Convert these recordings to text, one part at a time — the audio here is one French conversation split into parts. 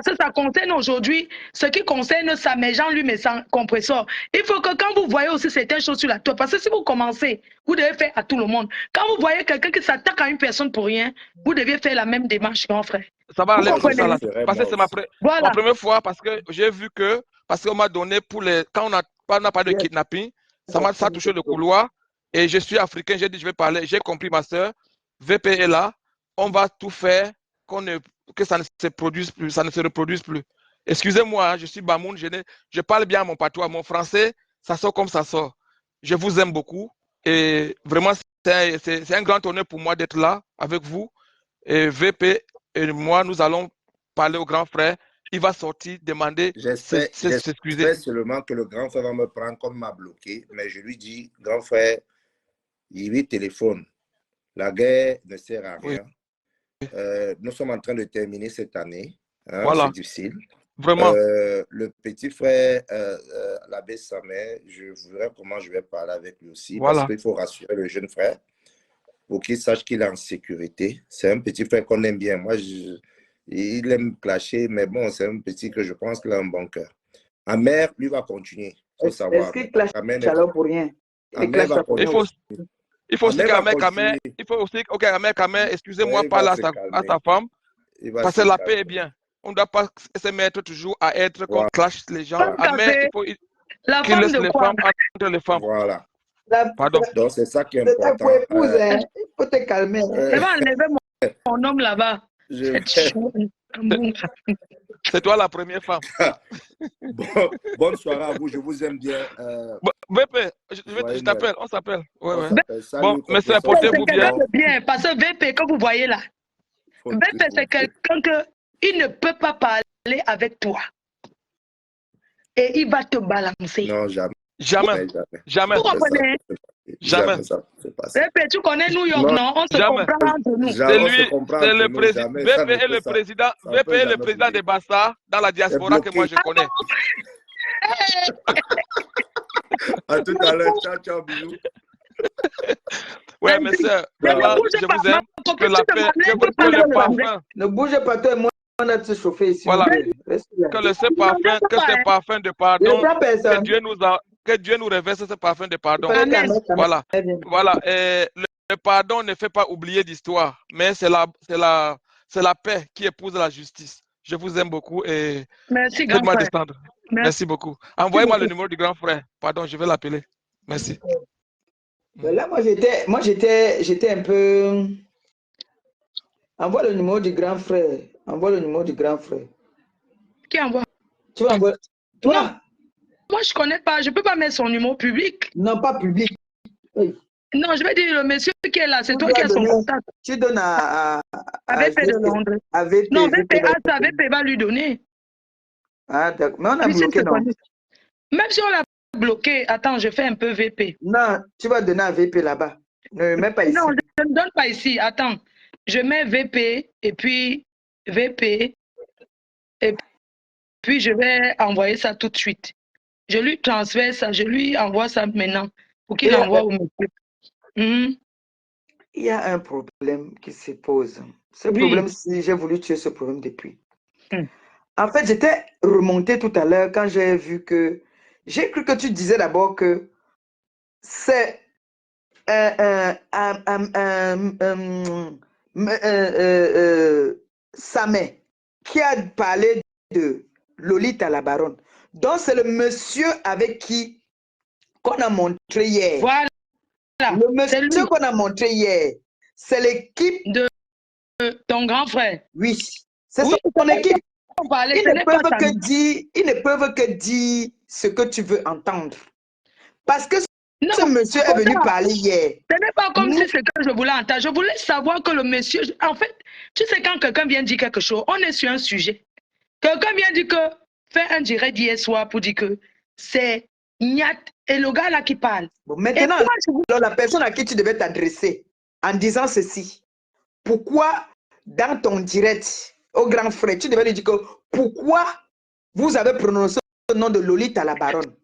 parce que ça concerne aujourd'hui ce qui concerne ça, mais Jean-Luc mais sans compresseur. Il faut que quand vous voyez aussi certaines choses sur la toile, parce que si vous commencez, vous devez faire à tout le monde. Quand vous voyez quelqu'un qui s'attaque à une personne pour rien, vous devez faire la même démarche, grand frère. Ça va aller Vous comme ça, là. comprenez? Parce que c'est Voilà. ma première fois, parce que j'ai vu que, parce qu'on m'a donné pour les, quand on n'a pas de kidnapping, ça m'a touché le couloir, et je suis africain, j'ai dit je vais parler, j'ai compris ma soeur, VP est là, on va tout faire que ça ne se produise plus, ça ne se reproduise plus. Excusez-moi, hein, je suis Bamoun, je parle bien mon patois, mon français, ça sort comme ça sort. Je vous aime beaucoup, et vraiment, c'est un grand honneur pour moi d'être là avec vous, et VP et moi, nous allons parler au grand frère. Il va sortir, demander, s'excuser. J'espère seulement que le grand frère va me prendre comme m'a bloqué, mais je lui dis, grand frère, il lui téléphone. La guerre ne sert à rien. Oui. Nous sommes en train de terminer cette année. Hein, voilà. C'est difficile. Vraiment. Le petit frère, l'abbé Samet, je verrai comment je vais parler avec lui aussi, voilà. Parce qu'il faut rassurer le jeune frère pour qu'il sache qu'il est en sécurité. C'est un petit frère qu'on aime bien. Moi, il aime clasher, mais bon, c'est un petit que je pense qu'il a un bon cœur. Amer, lui, va continuer. Il faut savoir. Est-ce qu'il clash alors pour rien? Il faut aussi qu'Amer, excusez-moi, parle à sa femme, parce que la paix est bien. On ne doit pas se mettre toujours à être qu'on clash les gens. Amer, il faut qu'il laisse les femmes entre les femmes. Voilà. Pardon. Donc, c'est ça qui est important. Il faut te calmer. Je vais enlever mon homme là-bas. C'est toi la première femme. Bonne soirée à vous, je vous aime bien. VP, je t'appelle, on s'appelle. Ouais. Bon, mais c'est portez-vous bien. Parce que VP, comme vous voyez là, VP, c'est quelqu'un qui ne peut pas parler avec toi. Et il va te balancer. Non, jamais. Jamais. Vous comprenez? Jamais. VP, tu connais New York, non? On se comprend entre nous. C'est lui, c'est le président. VP est le président. VP est le président des Bassa dans la diaspora que moi je connais. À tout à l'heure. Ciao, bisous. Ouais, mais c'est vraiment, je vous aime. Que la paix, que le parfum. Ne bougez pas, toi et moi, on a tout chauffé ici. Voilà. Que ce parfum de pardon, que Dieu nous reverse ce parfum de pardon. Voilà. Le pardon ne fait pas oublier d'histoire, mais c'est la paix qui épouse la justice. Je vous aime beaucoup et merci, grand frère. Descendre. Merci beaucoup. Envoyez-moi le numéro du grand frère. Pardon, je vais l'appeler. Merci. Là, moi, j'étais un peu... Envoie le numéro du grand frère. Qui envoie? Tu vas envoyer? Toi? Non. Moi, je ne connais pas. Je ne peux pas mettre son numéro public. Non, pas public. Oui. Non, je vais dire le monsieur qui est là. C'est toi qui as son contact. Tu donnes à VP de Londres. Non, VP va lui donner. Ah, d'accord. Mais on a bloqué, non? Même si on l'a bloqué, attends, je fais un peu VP. Non, tu vas donner à VP là-bas. Ne mets pas ici. Non, je ne donne pas ici. Attends. Je mets VP et puis VP. Et puis, je vais envoyer ça tout de suite. Je lui transfère ça, je lui envoie ça maintenant pour qu'il envoie au monsieur. Il y a un problème qui se pose. Ce problème, si j'ai voulu tuer ce problème depuis. En fait, j'étais remonté tout à l'heure quand j'ai vu que... J'ai cru que tu disais d'abord que c'est Samet qui a parlé de Lolita la baronne. Donc, c'est le monsieur avec qui qu'on a montré hier. Voilà. Le monsieur qu'on a montré hier, c'est l'équipe de ton grand frère. Oui, c'est son équipe. Ils ne peuvent que dire ce que tu veux entendre. Parce que ce monsieur est venu parler hier. Ce n'est pas comme si c'est ce que je voulais entendre. Je voulais savoir que le monsieur... En fait, tu sais, quand quelqu'un vient dire quelque chose, on est sur un sujet. Quelqu'un vient dire que... Fait un direct d'hier soir pour dire que c'est Niat et le gars là qui parle. Bon, maintenant, la personne à qui tu devais t'adresser en disant ceci, pourquoi dans ton direct au grand frère, tu devais lui dire que pourquoi vous avez prononcé le nom de Lolita la baronne?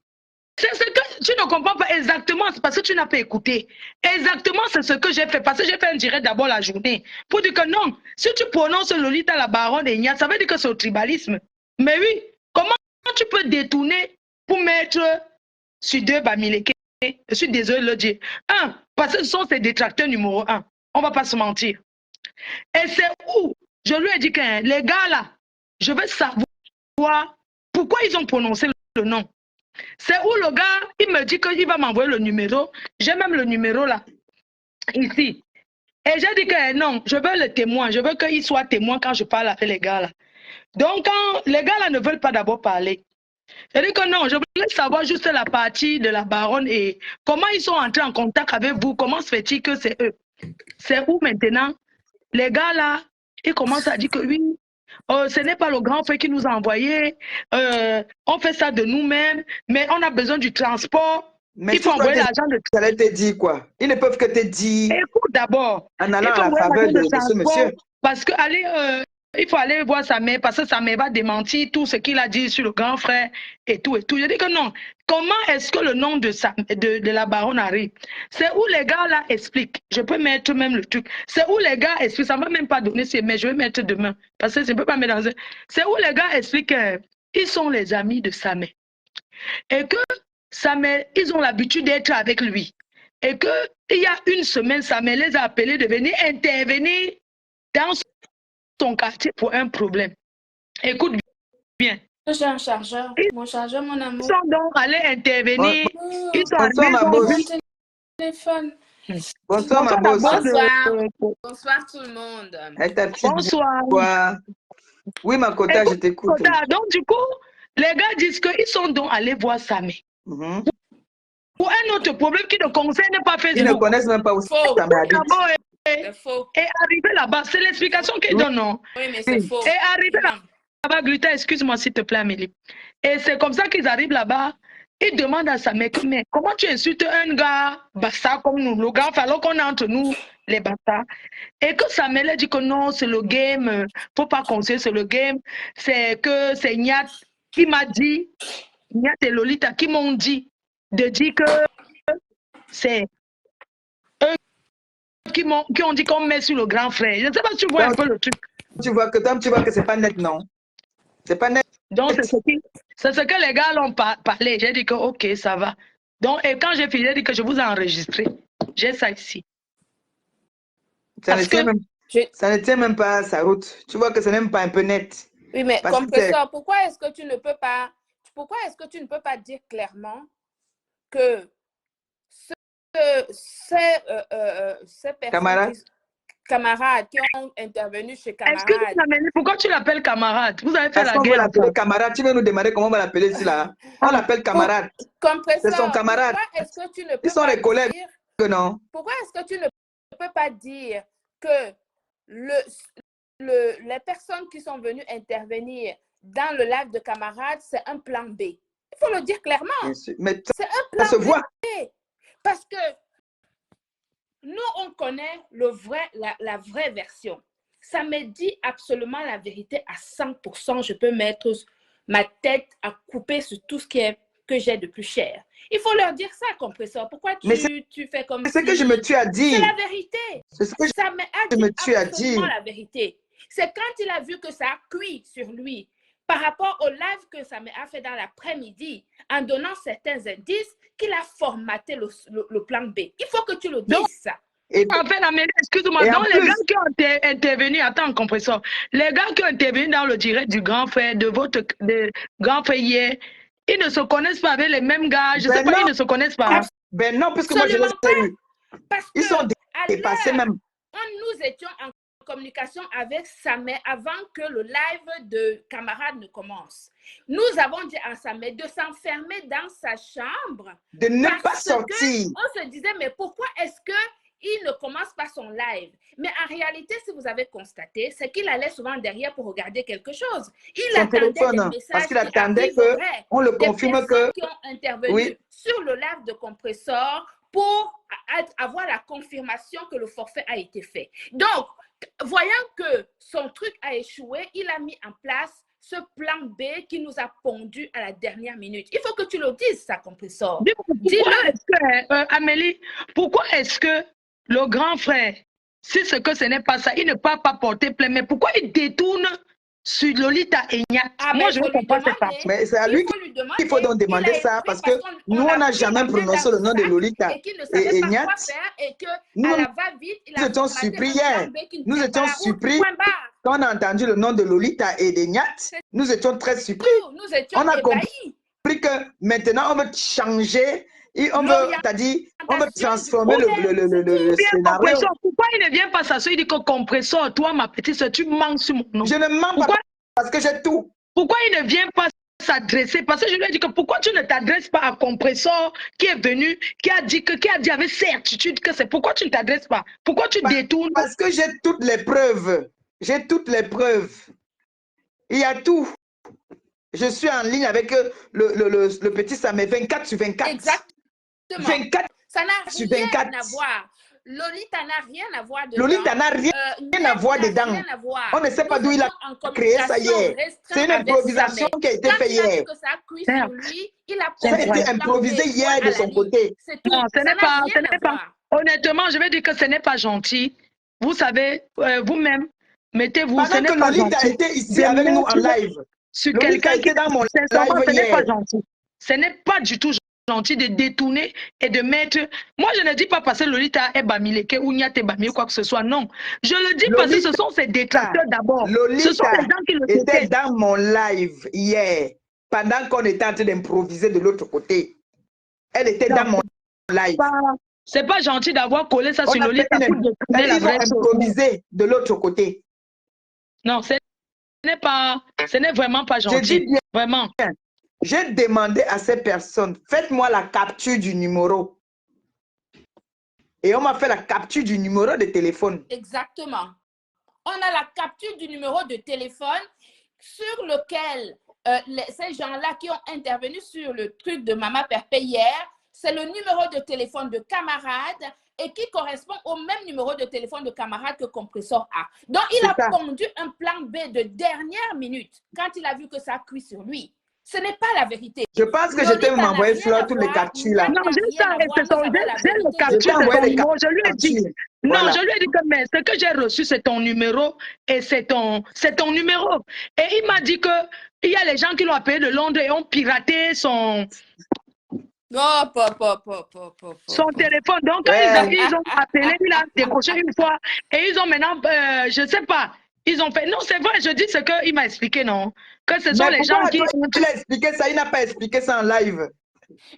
C'est ce que tu ne comprends pas exactement, c'est parce que tu n'as pas écouté. Exactement, c'est ce que j'ai fait, parce que j'ai fait un direct d'abord la journée pour dire que non, si tu prononces Lolita la baronne et Niat, ça veut dire que c'est au tribalisme. Mais oui, comment tu peux détourner pour mettre sur 2 Bamileke? Je suis désolé de le dire. Parce que ce sont ses détracteurs numéro 1. On ne va pas se mentir. Et c'est où, je lui ai dit que les gars là, je veux savoir pourquoi ils ont prononcé le nom. C'est où le gars, il me dit qu'il va m'envoyer le numéro. J'ai même le numéro là, ici. Et j'ai dit que non, je veux le témoin. Je veux qu'il soit témoin quand je parle avec les gars là. Donc, quand les gars là ne veulent pas d'abord parler, je dis que non, je voulais savoir juste la partie de la baronne et comment ils sont entrés en contact avec vous. Comment se fait-il que c'est eux? C'est où maintenant? Les gars là, ils commencent à dire que oui, ce n'est pas le grand frère qui nous a envoyé. On fait ça de nous-mêmes, mais on a besoin du transport. Mais il faut envoyer l'argent de ça allait te dire quoi? Ils ne peuvent que te dire. Écoute d'abord. En allant à la faveur de ce monsieur. Parce que il faut aller voir sa mère, parce que sa mère va démentir tout ce qu'il a dit sur le grand frère et tout et tout. Je dis que non. Comment est-ce que le nom de la baronne arrive? C'est où les gars là expliquent. Je peux mettre même le truc. C'est où les gars expliquent. Ça ne va même pas donner mais je vais mettre demain. Parce que je ne peux pas mettre dans un. C'est où les gars expliquent qu'ils sont les amis de sa mère. Et que sa mère, ils ont l'habitude d'être avec lui. Et qu'il y a une semaine, sa mère les a appelés de venir intervenir dans son quartier pour un problème. Écoute bien. J'ai un chargeur. Mon chargeur, mon amour. Ils sont donc allés intervenir. Ils sont bonsoir, ma bosse. Téléphone. Bonsoir, ma bosse. Bonsoir tout le monde. Bonsoir. Oui, ma Kota, je t'écoute. Donc, du coup, les gars disent qu'ils sont donc allés voir sa mère. Pour un autre problème qui ne concerne pas Facebook. Ils ne connaissent même pas où ça m'habite. C'est faux. Et arrivé là-bas, c'est l'explication qu'ils donnent, non? Oui, mais c'est faux. Et arrivé là-bas, Glita, excuse-moi s'il te plaît, Amélie. Et c'est comme ça qu'ils arrivent là-bas. Ils demandent à sa mère, mais comment tu insultes un gars basta comme nous, le gars, alors qu'on est entre nous, les basta. Et que sa mère dit que non, c'est le game, faut pas conseiller, c'est le game. C'est que c'est Nyat qui m'a dit, Nyat et Lolita qui m'ont dit, de dire que c'est eux qui ont dit qu'on met sur le grand frère. Je ne sais pas si tu vois un peu le truc. Tu vois que c'est pas net, non? C'est pas net. Donc, c'est ce que les gars l'ont parlé. J'ai dit que ok, ça va. Donc, et quand j'ai fini, j'ai dit que je vous ai enregistré. J'ai ça ici. Ça ne tient même pas sa route. Tu vois que ce n'est même pas un peu net. Oui, mais compresseur, pourquoi est-ce que tu ne peux pas dire clairement que ces personnes, camarades qui ont intervenu chez camarades. Pourquoi tu l'appelles camarade? Vous avez fait la guerre. Parce qu'on va l'appeler camarade. Tu veux nous demander comment on va l'appeler ici là? On l'appelle camarade. C'est son camarade. Ils sont les collègues, non? Pourquoi est-ce que tu ne peux pas dire que les personnes qui sont venues intervenir dans le live de camarades, c'est un plan B? Il faut le dire clairement. Mais c'est un plan ça se voit. B. Parce que nous, on connaît la vraie version. Ça me dit absolument la vérité à 100%. Je peux mettre ma tête à couper sur tout ce que j'ai de plus cher. Il faut leur dire ça, compresseur. Pourquoi tu fais comme ça? C'est ce que je me tue à dire. C'est la vérité. C'est ce que ça me tue à dire. La vérité. C'est quand il a vu que ça a cuit sur lui par rapport au live que ça m'a fait dans l'après-midi, en donnant certains indices, qu'il a formaté le plan B. Il faut que tu le dises, ça. En fait, excuse-moi, donc les gars qui ont intervenu, attends, compresseur, les gars qui ont intervenu dans le direct du grand frère, de votre grand frère hier, ils ne se connaissent pas avec les mêmes gars, je ne sais pas, ils ne se connaissent pas. Ben non, puisque moi je l'ai eu. Ils sont dépassés même. Nous étions en communication avec sa mère avant que le live de camarades ne commence. Nous avons dit à sa mère de s'enfermer dans sa chambre. De ne pas sortir. On se disait, mais pourquoi est-ce qu'il ne commence pas son live? Mais en réalité, si vous avez constaté, c'est qu'il allait souvent derrière pour regarder quelque chose. Il attendait des messages parce qu'il attendait qu'on le confirme qui ont intervenu sur le live de compresseur pour avoir la confirmation que le forfait a été fait. Donc, voyant que son truc a échoué, il a mis en place ce plan B qui nous a pondu à la dernière minute. Il faut que tu le dises, ça, compresseur. Amélie, pourquoi est-ce que le grand frère, si ce que ce n'est pas ça, il ne peut pas porter plainte, mais pourquoi il détourne sur Lolita et Nyat. Ah, Moi, mais je ne comprends pas cette partie. Mais c'est à lui qu'il faut donc demander ça, parce que nous, on n'a jamais prononcé le nom de Lolita et qu'il ne savait et pas Nyat. quoi faire et que Nous, à la va-vite, il nous a étions commandé surpris un hier. plan B qui ne Nous tient étions pas la route, surpris point barre. quand on a entendu le nom de Lolita et de Nyat. Nous étions très surpris. Nous étions On a ébahis. compris que maintenant, on veut changer. Et on veut, c'est-à-dire, on veut transformer le scénario. Pourquoi il ne vient pas s'asseoir? Il dit que compresseur, toi, ma petite soeur, tu mens sur mon nom. Je ne mens pas parce que j'ai tout. Pourquoi il ne vient pas s'adresser? Parce que je lui ai dit que pourquoi tu ne t'adresses pas à compresseur qui est venu, qui a dit avec certitude que c'est pourquoi tu ne t'adresses pas? Pourquoi tu détournes? Parce que j'ai toutes les preuves. J'ai toutes les preuves. Il y a tout. Je suis en ligne avec le petit Samé 24 sur 24. Exactement. 24 ça n'a sur rien 24. à voir. Lolita n'a rien à voir dedans. Lolita n'a rien à voir dedans. On ne sait pas d'où il a créé ça hier. C'est une improvisation qui a été faite hier. Ça a été improvisé hier de son côté. Non, ce n'est pas. Honnêtement, je vais dire que ce n'est pas gentil. Vous savez, vous-même, mettez-vous. Pendant que Lolita était ici avec nous en live. Sur quelqu'un qui est dans mon live ce n'est pas gentil. Ce n'est pas du tout gentil de détourner et de mettre. Moi, je ne dis pas parce que Lolita est Bamileke ou Nyat est Bamileke, quoi que ce soit. Non. Je le dis parce que ce sont ses détracteurs d'abord. Ce sont les gens qui le était dans mon live hier, pendant qu'on était en train d'improviser de l'autre côté. Elle était dans mon live. C'est pas gentil d'avoir collé ça sur Lolita pour détourner la vraie chose. Improvisé de l'autre côté. Non, ce n'est vraiment pas gentil. Vraiment. J'ai demandé à ces personnes, faites-moi la capture du numéro. Et on m'a fait la capture du numéro de téléphone. Exactement. On a la capture du numéro de téléphone sur lequel ces gens-là qui ont intervenu sur le truc de Mama Perpé hier, c'est le numéro de téléphone de camarade et qui correspond au même numéro de téléphone de camarade que Compressor a. Donc, il a pondu un plan B de dernière minute quand il a vu que ça a cuit sur lui. Ce n'est pas la vérité. Je pense que je t'ai m'envoyer Fleur toutes les captures là. Non, j'ai le capture de ton numéro. Je lui ai dit. Non, je lui ai dit que mais ce que j'ai reçu, c'est ton numéro et c'est ton numéro. Et il m'a dit que il y a les gens qui l'ont appelé de Londres et ont piraté son téléphone. Donc, quand ils ont appelé, il a décroché une fois et ils ont maintenant, je ne sais pas. Ils ont fait. Non, c'est vrai, je dis ce qu'il m'a expliqué, non? Que ce sont les gens qui. Il a expliqué ça, il n'a pas expliqué ça en live.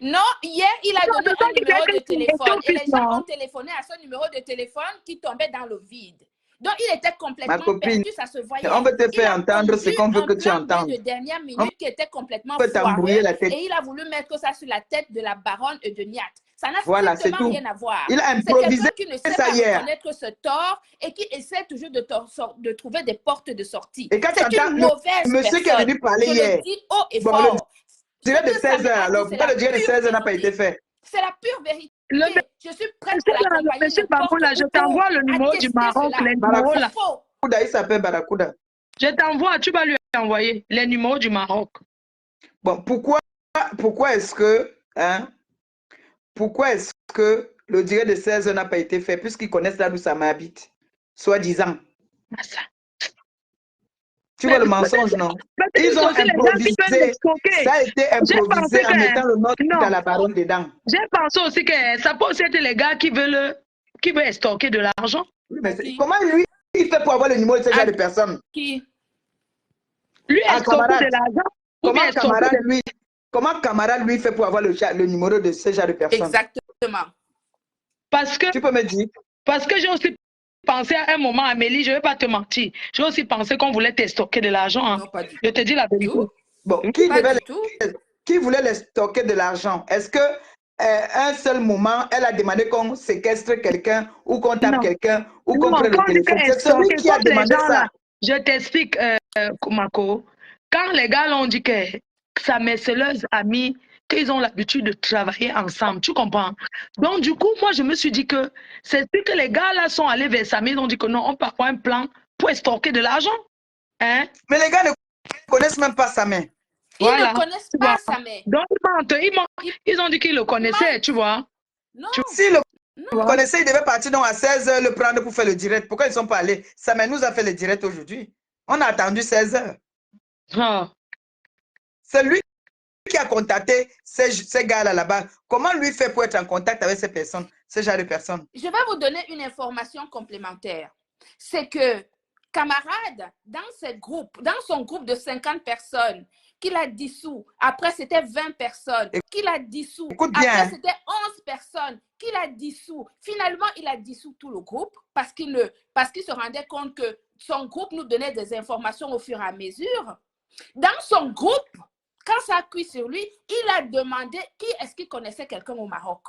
Non, hier, il a donné un numéro de téléphone et les gens ont téléphoné à ce numéro de téléphone qui tombait dans le vide. Donc, il était complètement perdu, ça se voyait. On veut te faire entendre ce qu'on veut que tu entendes. De dernière minute qui était complètement foireux et il a voulu mettre ça sur la tête de la baronne et de Nyat. Ça n'a strictement rien à voir. Il a improvisé qui ne sait pas reconnaître ce tort et qui essaie toujours de trouver des portes de sortie. Et quand tu entends le monsieur qui est venu parler hier, le dis haut et fort. Le direct de 16 heures, alors pourquoi le direct de 16 heures n'a pas été fait? C'est la pure vérité. Je suis prête à l'accompagner. Monsieur Bamoula, je t'envoie le numéro du Maroc, les numéros là. Il s'appelle Barakuda. Je t'envoie, tu vas lui envoyer les numéros du Maroc. Bon, pourquoi est-ce que, le direct de 16 heures n'a pas été fait, puisqu'ils connaissent là où ça m'habite, soi-disant? Tu vois le mensonge, non? Ils ont improvisé. Ça a été improvisé en mettant le nom de la baronne dedans. J'ai pensé aussi que ça peut aussi être les gars qui veulent stocker de l'argent. Comment lui, il fait pour avoir le numéro de ce genre de personnes? Qui? Lui est stocké de l'argent. Comment camarade lui fait pour avoir le numéro de ce genre de personnes? Exactement. Parce que, tu peux me dire? Parce que j'ai aussi pensé à un moment, Amélie, je ne vais pas te mentir. J'ai aussi pensé qu'on voulait te stocker de l'argent. Hein. Non, pas du tout. Je te dis la vérité. Bon, qui voulait les stocker de l'argent? Est-ce que un seul moment, elle a demandé qu'on séquestre quelqu'un ou qu'on tape quelqu'un ou qu'on prenne le téléphone? C'est celui qui a demandé ça. Je t'explique, Mako. Quand les gars l'ont dit que sa merceleuse amie, qu'ils ont l'habitude de travailler ensemble, tu comprends? Donc, du coup, moi, je me suis dit que c'est ce que les gars là sont allés vers Samy, ils ont dit que non, on peut avoir un plan pour stocker de l'argent. Hein? Mais les gars ne connaissent même pas Samé. Ils ne connaissent pas Samé. Donc, ils ont dit qu'ils le connaissaient, tu vois? Non. S'ils le connaissaient, ils devaient partir donc à 16 h le prendre pour faire le direct. Pourquoi ils ne sont pas allés? Samé nous a fait le direct aujourd'hui. On a attendu 16 heures. Ah. C'est lui qui a contacté ces gars-là là-bas. Comment lui fait pour être en contact avec ces personnes, ce genre de personnes? Je vais vous donner une information complémentaire. C'est que camarade, dans son groupe de 50 personnes, qu'il a dissous, après c'était 20 personnes, qu'il a dissous, après c'était 11 personnes, qu'il a dissous. Finalement, il a dissous tout le groupe parce qu'il se rendait compte que son groupe nous donnait des informations au fur et à mesure. Dans son groupe, quand ça a cuit sur lui, il a demandé qui est-ce qui connaissait quelqu'un au Maroc.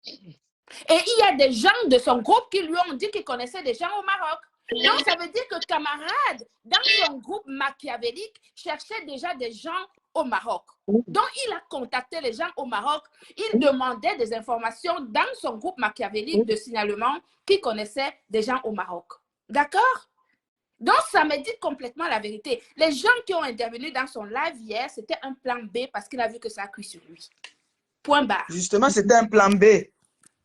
Et il y a des gens de son groupe qui lui ont dit qu'ils connaissaient des gens au Maroc. Donc, ça veut dire que camarade, dans son groupe machiavélique, cherchait déjà des gens au Maroc. Donc, il a contacté les gens au Maroc. Il demandait des informations dans son groupe machiavélique de signalement qui connaissait des gens au Maroc. D'accord? Donc, ça me dit complètement la vérité. Les gens qui ont intervenu dans son live hier, c'était un plan B parce qu'il a vu que ça a cuit sur lui. Point barre. Justement, c'était un plan B.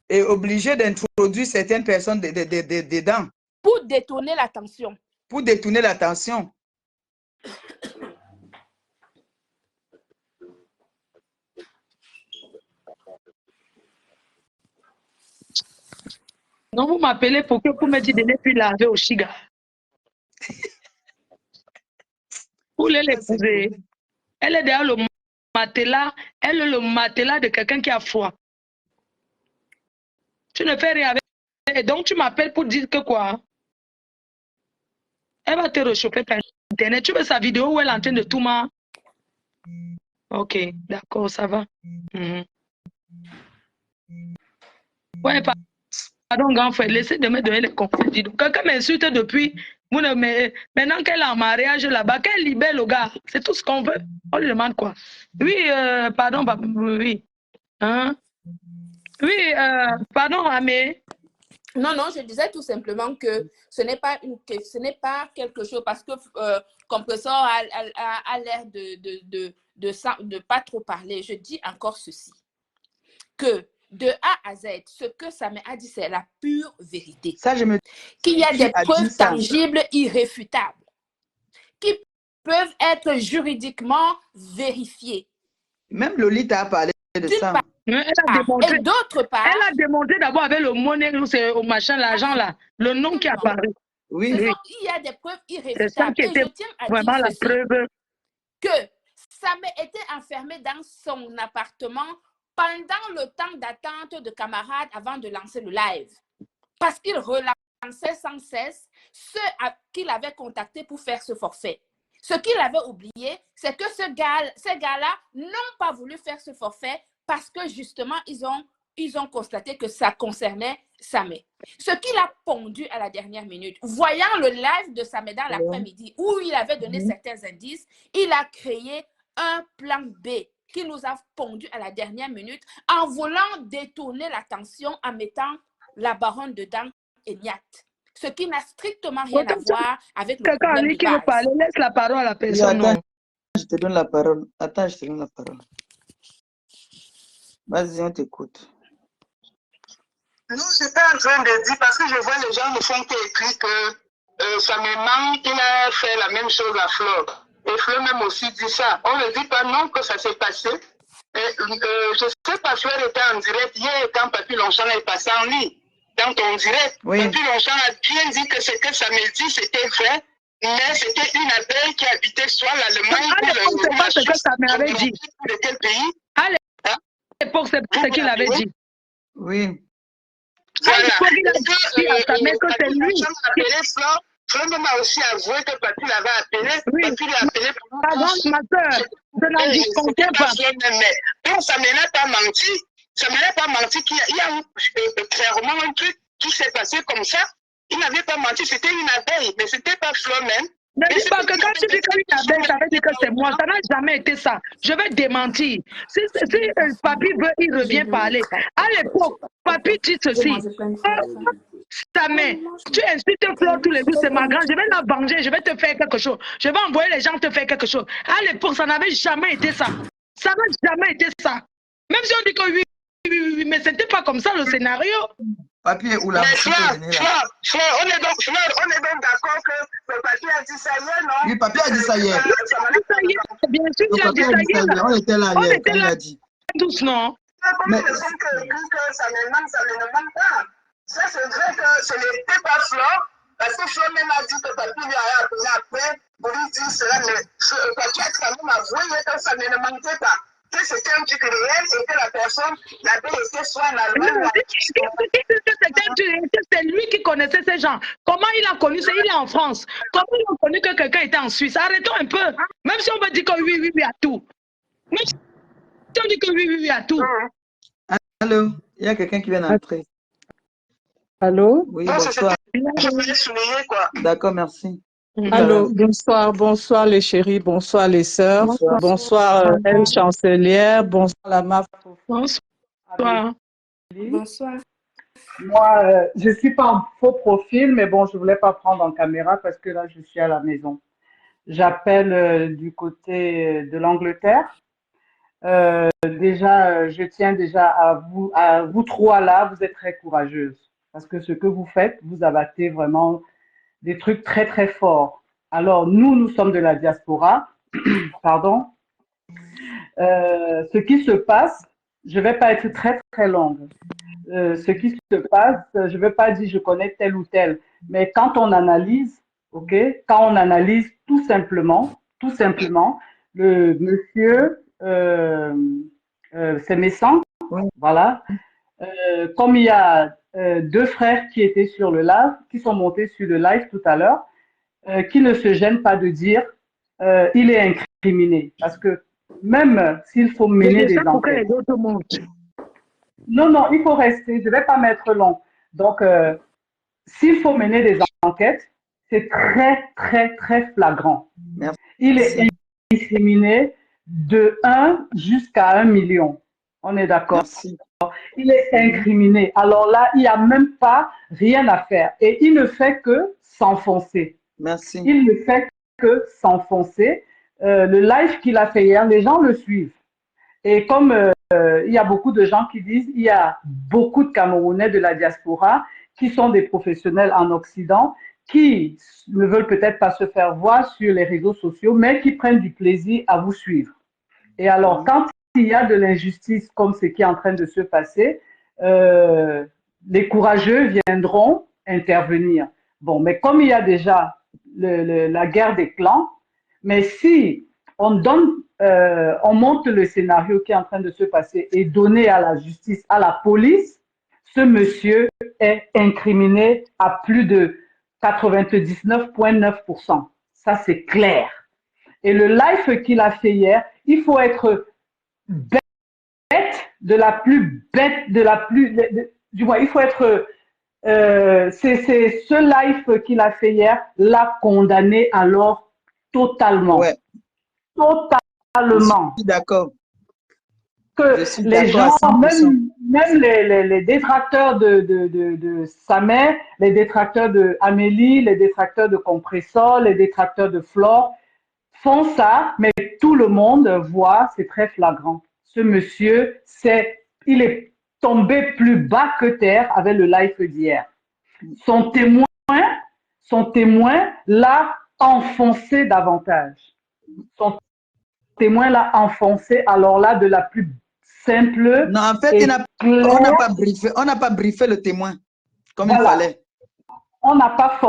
Et obligé d'introduire certaines personnes dedans. Pour détourner l'attention. Pour détourner l'attention. Non, vous m'appelez pour me dire de ne plus laver au Chiga. Vous voulez l'épouser. Elle est derrière le matelas. Elle est le matelas de quelqu'un qui a froid. Tu ne fais rien avec. Et donc, tu m'appelles pour dire que quoi? Elle va te réchauffer par Internet. Tu veux sa vidéo où elle est en train de tout mal? Ok, d'accord, ça va. Ouais, pardon, grand frère, laissez de me donner les conseils. Quelqu'un m'insulte depuis. Maintenant qu'elle est en mariage là-bas, qu'elle libère le gars. C'est tout ce qu'on veut. On lui demande quoi? Oui, pardon, oui. Hein? Oui, pardon, Amé. Non, je disais tout simplement que ce n'est pas quelque chose parce que Compressor a l'air de pas trop parler. Je dis encore ceci, que de A à Z, ce que Samé a dit, c'est la pure vérité. Ça, qu'il y a des preuves tangibles, irréfutables, qui peuvent être juridiquement vérifiées. Même Lolita a parlé de ça. Elle a démontré, et d'autre part, elle a démontré d'abord avec le monnaie, c'est au machin, l'argent là, le nom qui apparaît. Oui. Il y a des preuves irréfutables. C'est ça qui était et je tiens à vraiment dire la ceci, preuve. que Samé était enfermé dans son appartement pendant le temps d'attente de camarades avant de lancer le live. Parce qu'il relançait sans cesse ceux qu'il avait contactés pour faire ce forfait. Ce qu'il avait oublié, c'est que ces gars-là n'ont pas voulu faire ce forfait parce que justement, ils ont constaté que ça concernait Samé. Ce qu'il a pondu à la dernière minute, voyant le live de Samé dans l'après-midi où il avait donné certains indices, il a créé un plan B qui nous a pondu à la dernière minute en voulant détourner l'attention en mettant la baronne dedans et Niat. Ce qui n'a strictement rien à voir avec le problème de qui veut parler, laisse la parole à la personne. Attends, je te donne la parole. Vas-y, on t'écoute. Non, je n'étais en train de dire parce que je vois les gens ne font qu'écrire que ça me manque, il a fait la même chose à Flore. Et Flore même aussi dit ça. On ne dit pas non que ça s'est passé. Je sais pas, Flore était en direct hier quand Papy Longchamp est passé en ligne. Dans ton direct, Papy Longchamp a bien dit que ce que ça me dit, c'était vrai. Mais c'était une abeille qui habitait soit l'Allemagne ou c'est ce que ça m'avait dit. De quel pays? À l'époque, c'est ce qu'il avait dit. Oui. Voilà. Que c'est lui. Flore m'a aussi avoué que Papy l'avait appelé. Oui. Papy l'a appelé pour pardon, ma soeur, je n'en discontiens pas. Donc, ça ne m'a pas menti. Ça ne m'a pas menti qu'il y a clairement un truc qui s'est passé comme ça. Il n'avait pas menti, c'était une abeille, mais ce n'était pas Flore même. Ne dis pas que quand tu dis qu'une abeille, ça veut dire que c'est moi. Ça n'a jamais été ça. Je vais démentir. Si Papy veut, il revient parler. À l'époque, Papy dit ceci. Samé, tu insultes Flore tous les jours, c'est ma grande. Je vais la venger, je vais te faire quelque chose. Je vais envoyer les gens te faire quelque chose. À l'époque, ça n'avait jamais été ça. Ça n'a jamais été ça. Même si on dit que oui, oui, mais c'était pas comme ça le scénario. Papier ou la Mais frère, on est donc d'accord que le papier a dit ça hier, non? Oui, papier a dit ça hier. Bien sûr, il a dit ça hier. On était là hier quand il a dit. Tous, non? Mais que ça ne manque pas. Ça, c'est vrai que ce n'était pas Flore, parce que Flore même a dit que papier lui a appelé après pour lui dire cela, mais papier a quand même avoué que ça ne manquait pas. Que c'était un truc réel et que la personne l'avait été soit en Allemagne. C'est lui qui connaissait ces gens. Comment il a connu ça? Il est en France. Comment il a connu que quelqu'un était en Suisse? Arrêtons un peu. Même si on veut dire que oui, oui, oui à tout. Même si on dit que oui, oui, oui à tout. Allô? Il y a quelqu'un qui vient d'entrer. Allô? Oui, bonsoir. Je voulais souligner quoi. D'accord, merci. Allô, bonsoir les chéris, bonsoir les sœurs, bonsoir elle chancelière, bonsoir la MAF. Bonsoir. Bonsoir. Moi, je ne suis pas en faux profil, mais bon, je ne voulais pas prendre en caméra parce que là, je suis à la maison. J'appelle du côté de l'Angleterre. Déjà, je tiens déjà à vous trois là, vous êtes très courageuses parce que ce que vous faites, vous abattez vraiment des trucs très très forts. Alors nous sommes de la diaspora, pardon. Ce qui se passe, je vais pas être très très longue. Ce qui se passe, je vais pas dire je connais tel ou tel, mais quand on analyse, ok, quand on analyse tout simplement, le monsieur, c'est Messan, voilà. Comme il y a deux frères qui étaient sur le live, qui sont montés sur le live tout à l'heure, qui ne se gênent pas de dire il est incriminé. Parce que même s'il faut mener des enquêtes. Non, il faut rester. Je ne vais pas mettre long. Donc, s'il faut mener des enquêtes, c'est très, très, très flagrant. Merci. Il est incriminé de 1 jusqu'à 1 million. On est d'accord? Il est incriminé. Alors là, il n'y a même pas rien à faire. Et il ne fait que s'enfoncer. Merci. Il ne fait que s'enfoncer. Le live qu'il a fait hier, les gens le suivent. Et comme il y a beaucoup de gens qui disent, il y a beaucoup de Camerounais de la diaspora qui sont des professionnels en Occident, qui ne veulent peut-être pas se faire voir sur les réseaux sociaux, mais qui prennent du plaisir à vous suivre. Et alors, quand il y a de l'injustice comme ce qui est en train de se passer, les courageux viendront intervenir. Bon, mais comme il y a déjà la guerre des clans, mais si on monte le scénario qui est en train de se passer et donner à la justice, à la police, ce monsieur est incriminé à plus de 99,9%. Ça, c'est clair. Et le live qu'il a fait hier, il faut être bête, du moins, il faut être, c'est ce live qu'il a fait hier, l'a condamné alors totalement. Ouais. Totalement. Je suis d'accord. Que les gens, même les détracteurs de Samet, les détracteurs de Amélie, les détracteurs de Compressor, les détracteurs de Flore, font ça, mais tout le monde voit, c'est très flagrant. Ce monsieur, il est tombé plus bas que terre avec le live d'hier. Son témoin l'a enfoncé davantage. Son témoin l'a enfoncé, alors là, de la plus simple. Non, en fait, on n'a pas briefé le témoin comme il fallait. On n'a pas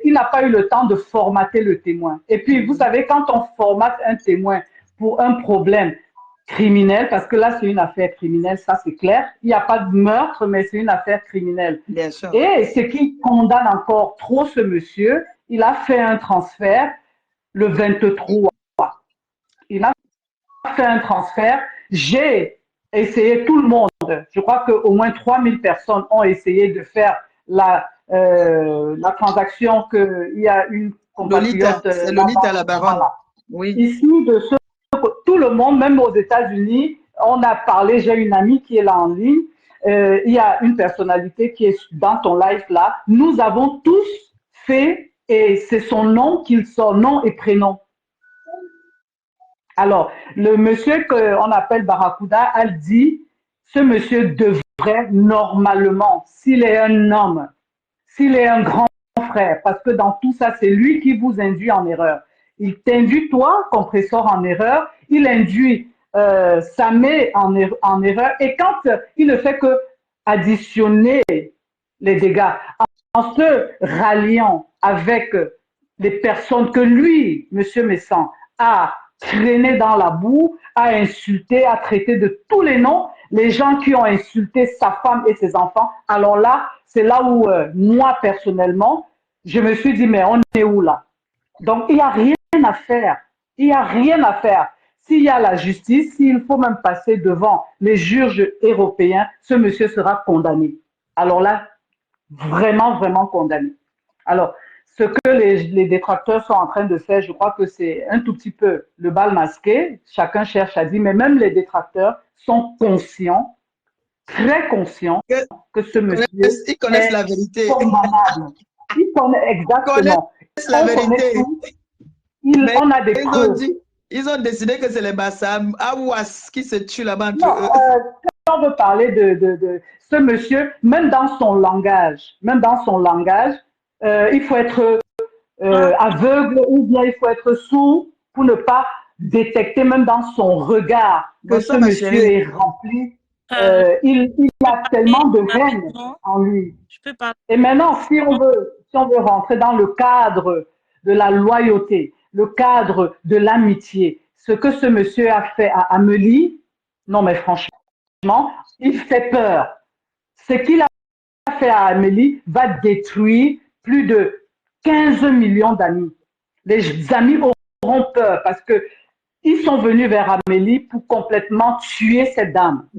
il n'a pas eu le temps de formater le témoin. Et puis, vous savez, quand on formate un témoin pour un problème criminel, parce que là, c'est une affaire criminelle, ça c'est clair. Il n'y a pas de meurtre, mais c'est une affaire criminelle. Bien sûr. Et ce qui condamne encore trop ce monsieur, il a fait un transfert le 23. Il a fait un transfert. J'ai essayé, tout le monde, je crois qu'au moins 3000 personnes ont essayé de faire la transaction qu'il y a une compatriote. C'est Lolita la baronne. Oui. Ici, tout le monde, même aux États-Unis, on a parlé, j'ai une amie qui est là en ligne, il y a une personnalité qui est dans ton live là. Nous avons tous fait, et c'est son nom qu'il sort, nom et prénom. Alors, le monsieur qu'on appelle Barracuda a dit ce monsieur devrait normalement, s'il est un homme, s'il est un grand frère, parce que dans tout ça, c'est lui qui vous induit en erreur. Il t'induit, toi, compresseur, en erreur. Il induit Samé en erreur. Et quand il ne fait que additionner les dégâts en se ralliant avec les personnes que lui, M. Messan, a traîné dans la boue, a insulté, a traité de tous les noms, les gens qui ont insulté sa femme et ses enfants. Alors là, c'est là où moi, personnellement, je me suis dit, mais on est où là? Donc, il n'y a rien à faire. Il n'y a rien à faire. S'il y a la justice, s'il faut même passer devant les juges européens, ce monsieur sera condamné. Alors là, vraiment, vraiment condamné. Alors, ce que les détracteurs sont en train de faire, je crois que c'est un tout petit peu le bal masqué. Chacun cherche à dire, mais même les détracteurs sont conscients, très conscients, que ce monsieur ils connaissent la vérité. Condamnable. Ils connaissent exactement. La vérité. On a des preuves. Ils ont décidé que c'est les Bassam Awas qui se tuent là-bas entre eux. On veut parler de ce monsieur, même dans son langage, il faut être aveugle ou bien il faut être sourd pour ne pas détecter, même dans son regard, que ce monsieur est rempli. Il a tellement de haine en lui. Et maintenant, si on veut rentrer dans le cadre de la loyauté, le cadre de l'amitié, ce que ce monsieur a fait à Amélie, non mais franchement, il fait peur. Ce qu'il a fait à Amélie va détruire plus de 15 millions d'amis. Les amis auront peur parce qu'ils sont venus vers Amélie pour complètement tuer cette dame.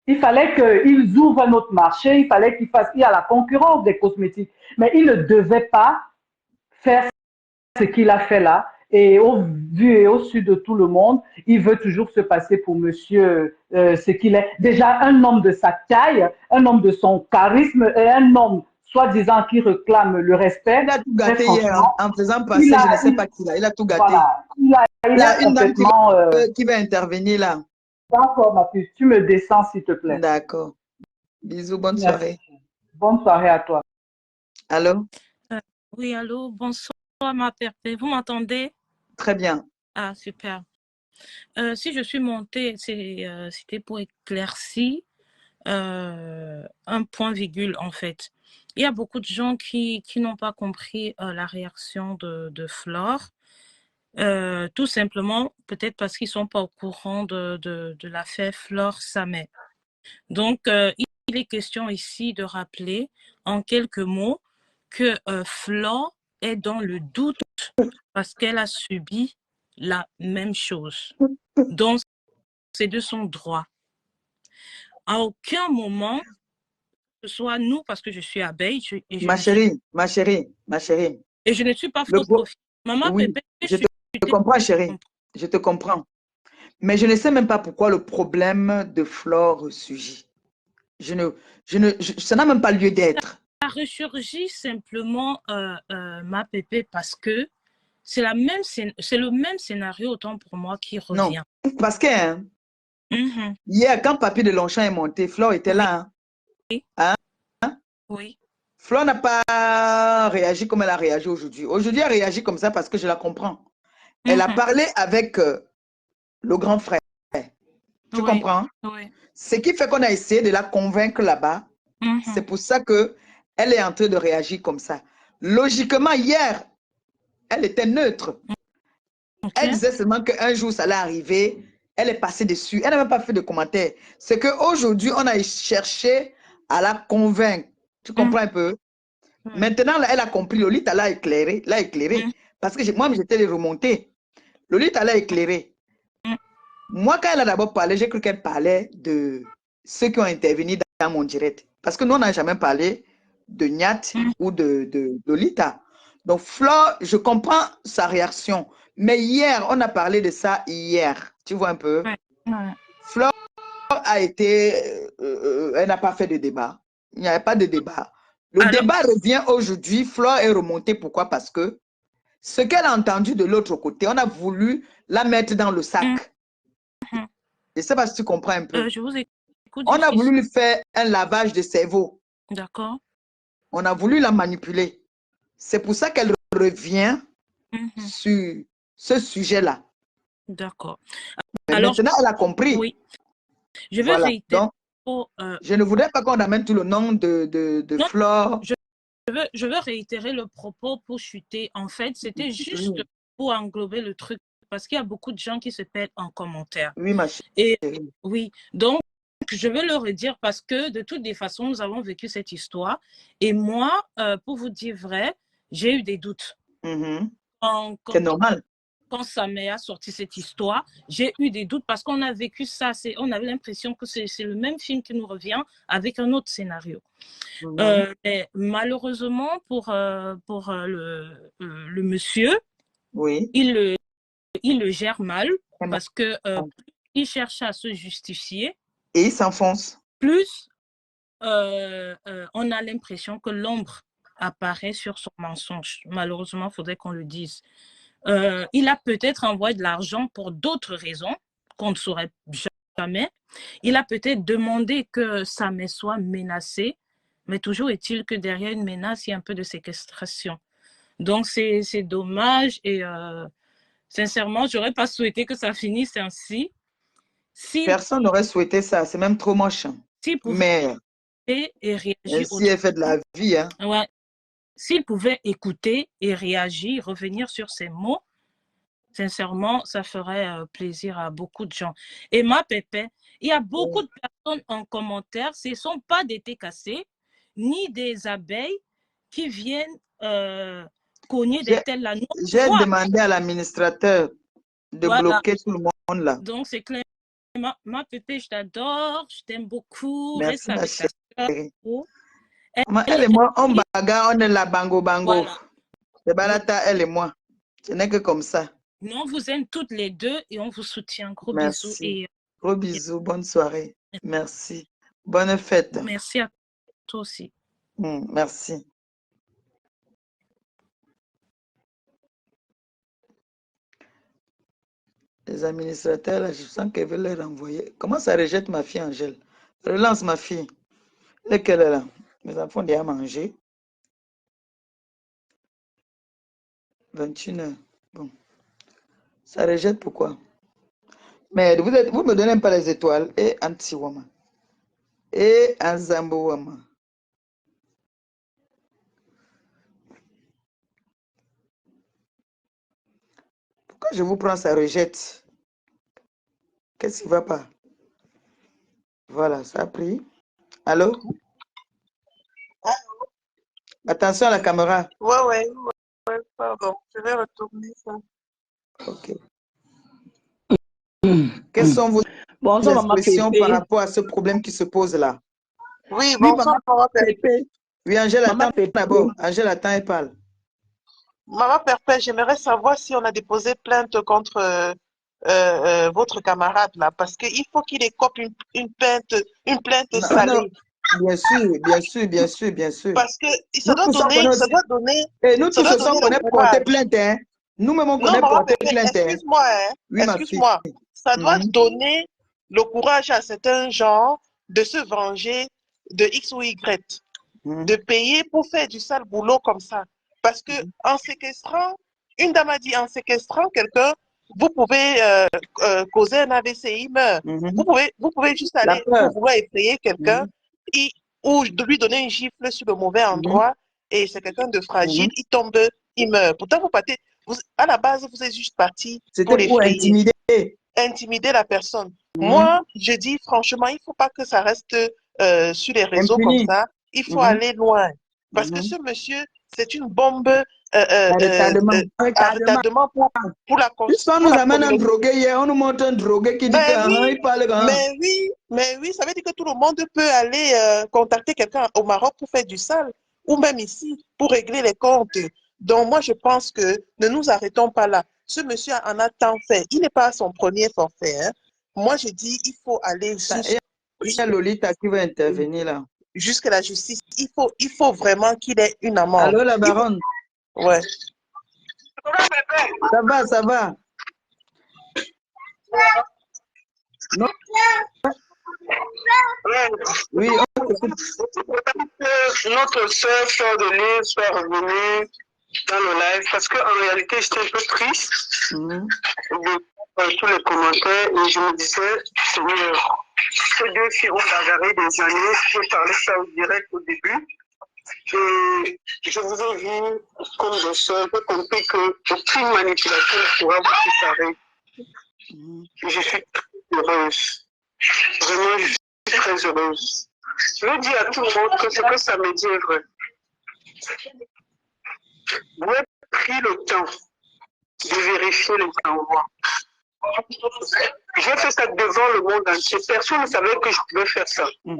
Il fallait qu'ils ouvrent un autre marché, il fallait qu'ils fassent, il y a la concurrence des cosmétiques, mais il ne devait pas faire ce qu'il a fait là. Et au vu et au su de tout le monde, il veut toujours se passer pour monsieur ce qu'il est. Déjà un homme de sa taille, un homme de son charisme et un homme soi-disant qui réclame le respect. Il a tout gâté hier en faisant passer, je ne sais pas qui là, il a tout gâté. Voilà, il a une dame complètement, qui va intervenir là. D'accord, ma puce, tu me descends s'il te plaît. D'accord. Bisous, bonne Merci. soirée. Bonne soirée à toi. Allô? Oui, allô, bonsoir ma Perpé. Vous m'entendez? Très bien. Ah, super. Si je suis montée, c'était pour éclaircir un point virgule en fait. Il y a beaucoup de gens qui n'ont pas compris la réaction de Flore. Tout simplement, peut-être parce qu'ils ne sont pas au courant de l'affaire Flore Samé. Donc, il est question ici de rappeler en quelques mots que Flore est dans le doute parce qu'elle a subi la même chose. Donc, c'est de son droit. À aucun moment, que ce soit nous, parce que je suis abeille. Ma chérie. Et je ne suis pas fausse profil. Maman, oui, Pépé, je te comprends, chérie. Je te comprends. Mais je ne sais même pas pourquoi le problème de Flore surgit. Ça n'a même pas lieu d'être. Ça ressurgit simplement, ma Pépé, parce que c'est le même scénario autant pour moi qui revient. Non, parce que hier, quand Papy de Longchamp est monté, Flore était là. Oui. Hein? Oui. Flore n'a pas réagi comme elle a réagi aujourd'hui. Aujourd'hui, elle a réagi comme ça parce que je la comprends. Elle a parlé avec le grand frère. Tu comprends? Oui. Ce qui fait qu'on a essayé de la convaincre là-bas. C'est pour ça qu'elle est en train de réagir comme ça. Logiquement, hier, elle était neutre. Elle disait seulement qu'un jour, ça allait arriver. Elle est passée dessus. Elle n'a même pas fait de commentaires. C'est qu'aujourd'hui, on a cherché à la convaincre. Tu comprends un peu? Maintenant, là, elle a compris. Lolita l'a éclairé. Parce que moi, j'étais remontée. Lolita l'a éclairé. Moi, quand elle a d'abord parlé, j'ai cru qu'elle parlait de ceux qui ont intervenu dans mon direct. Parce que nous, on n'a jamais parlé de Nyat ou de Lolita. Donc, Flore, je comprends sa réaction. Mais hier, on a parlé de ça hier. Tu vois un peu? Flore a été... elle n'a pas fait de débat. Il n'y avait pas de débat. Le débat revient aujourd'hui. Flore est remontée. Pourquoi? Parce que ce qu'elle a entendu de l'autre côté, on a voulu la mettre dans le sac. Je ne sais pas si tu comprends un peu. Je vous écoute. On a voulu lui faire un lavage de cerveau. D'accord. On a voulu la manipuler. C'est pour ça qu'elle revient sur ce sujet-là. D'accord. Mais alors, maintenant, elle a compris. Oui. Je vais réitérer. Donc, je ne voudrais pas qu'on amène tout le nom de Flore. Je veux réitérer le propos pour chuter. En fait, c'était juste pour englober le truc. Parce qu'il y a beaucoup de gens qui se perdent en commentaire. Oui, ma chérie. Et oui, donc, je vais le redire parce que de toutes les façons, nous avons vécu cette histoire. Et moi, pour vous dire vrai, j'ai eu des doutes. C'est normal. Quand Samet a sorti cette histoire, j'ai eu des doutes parce qu'on a vécu ça. On avait l'impression que c'est le même film qui nous revient avec un autre scénario. Mais malheureusement, pour le monsieur, oui. il le gère mal parce que il cherche à se justifier. Et il s'enfonce. Plus, on a l'impression que l'ombre apparaît sur son mensonge. Malheureusement, il faudrait qu'on le dise. Il a peut-être envoyé de l'argent pour d'autres raisons qu'on ne saurait jamais. Il a peut-être demandé que Samet soit menacé, mais toujours est-il que derrière une menace, il y a un peu de séquestration. Donc, c'est dommage et sincèrement, je n'aurais pas souhaité que ça finisse ainsi. Personne n'aurait souhaité ça, c'est même trop moche. Mais et réagir ainsi est fait de la vie. Hein. Ouais. S'il pouvait écouter et réagir, revenir sur ses mots, sincèrement, ça ferait plaisir à beaucoup de gens. Et ma Pépé, il y a beaucoup de personnes en commentaire, ce ne sont pas des thés cassés, ni des abeilles qui viennent cogner des tels là. J'ai demandé à l'administrateur de bloquer tout le monde là. Donc, c'est clair. Ma Pépé, je t'adore, je t'aime beaucoup. Merci, ma chérie. Elle et moi, on bagarre, on est la bango. Voilà. C'est Balata, elle et moi. Ce n'est que comme ça. Nous, on vous aime toutes les deux et on vous soutient. Gros Merci. bisous. Et... Gros bisous, bonne soirée. Merci. Bonne fête. Merci à toi aussi. Merci. Les administrateurs, là, je sens qu'elle veut les renvoyer. Comment ça rejette ma fille, Angèle? Relance ma fille. Laquelle est là? Mes enfants ont déjà mangé. 21h. Bon. Ça rejette pourquoi? Mais vous ne me donnez pas les étoiles. Et Antiwama. Et Anzambowama. Pourquoi je vous prends, ça rejette? Qu'est-ce qui ne va pas? Voilà, ça a pris. Allô? Allô? Attention à la caméra. Ouais, pardon. Je vais retourner ça. Ok. Quelles sont vos expressions par rapport à ce problème qui se pose là? Oui, bonsoir, Maman Pépé. Oui, Angèle, attends d'abord. Angèle, attends et parle. Maman Pépé, j'aimerais savoir si on a déposé plainte contre votre camarade là, parce qu'il faut qu'il écope une plainte salée. Non. Bien sûr. Parce que ça doit donner. Et nous tous, ce sont qu'on est porté plainte, hein? Nous-mêmes, on connaît porté plainte. Excuse-moi, hein? Oui, excuse-moi. Ça doit donner le courage à certains gens de se venger de X ou Y, de payer pour faire du sale boulot comme ça. Parce que en séquestrant, une dame a dit, en séquestrant quelqu'un, vous pouvez causer un AVC, il meurt. Vous pouvez juste aller pour vouloir effrayer quelqu'un ou lui donner une gifle sur le mauvais endroit et c'est quelqu'un de fragile, il tombe, il meurt. Pourtant, à la base, vous êtes juste parti pour intimider. Intimider la personne. Moi, je dis franchement, il ne faut pas que ça reste sur les réseaux comme ça. Il faut aller loin. Parce que ce monsieur, c'est une bombe retardement pour la construction. Nous amène un drogué hier, on nous montre un drogué qui dit qu'il parle grand. Mais oui, ça veut dire que tout le monde peut aller contacter quelqu'un au Maroc pour faire du sale, ou même ici, pour régler les comptes. Donc moi, je pense que ne nous arrêtons pas là. Ce monsieur en a tant fait. Il n'est pas à son premier forfait. Hein. Moi, je dis, il faut aller jusqu'à Lolita qui va intervenir là. Jusqu'à la justice. Il faut vraiment qu'il ait une amende. Allô, la baronne? Ouais. Ça va. Non. Oui, notre sœur Fleur de Lys soit revenue dans le live parce qu'en réalité, j'étais un peu triste de tous les commentaires et je me disais, Seigneur, ces deux filles ont bagarré des années. J'ai parlé ça au direct au début. Et je vous ai vu comme des sœurs. J'ai compris qu'aucune manipulation ne pourra vous séparer. Je suis très heureuse. Vraiment, je suis très heureuse. Je veux dire à tout le monde que ce que ça me dit est vrai. Vous avez pris le temps de vérifier les envois. J'ai fait ça devant le monde entier. Personne ne savait que je pouvais faire ça. Et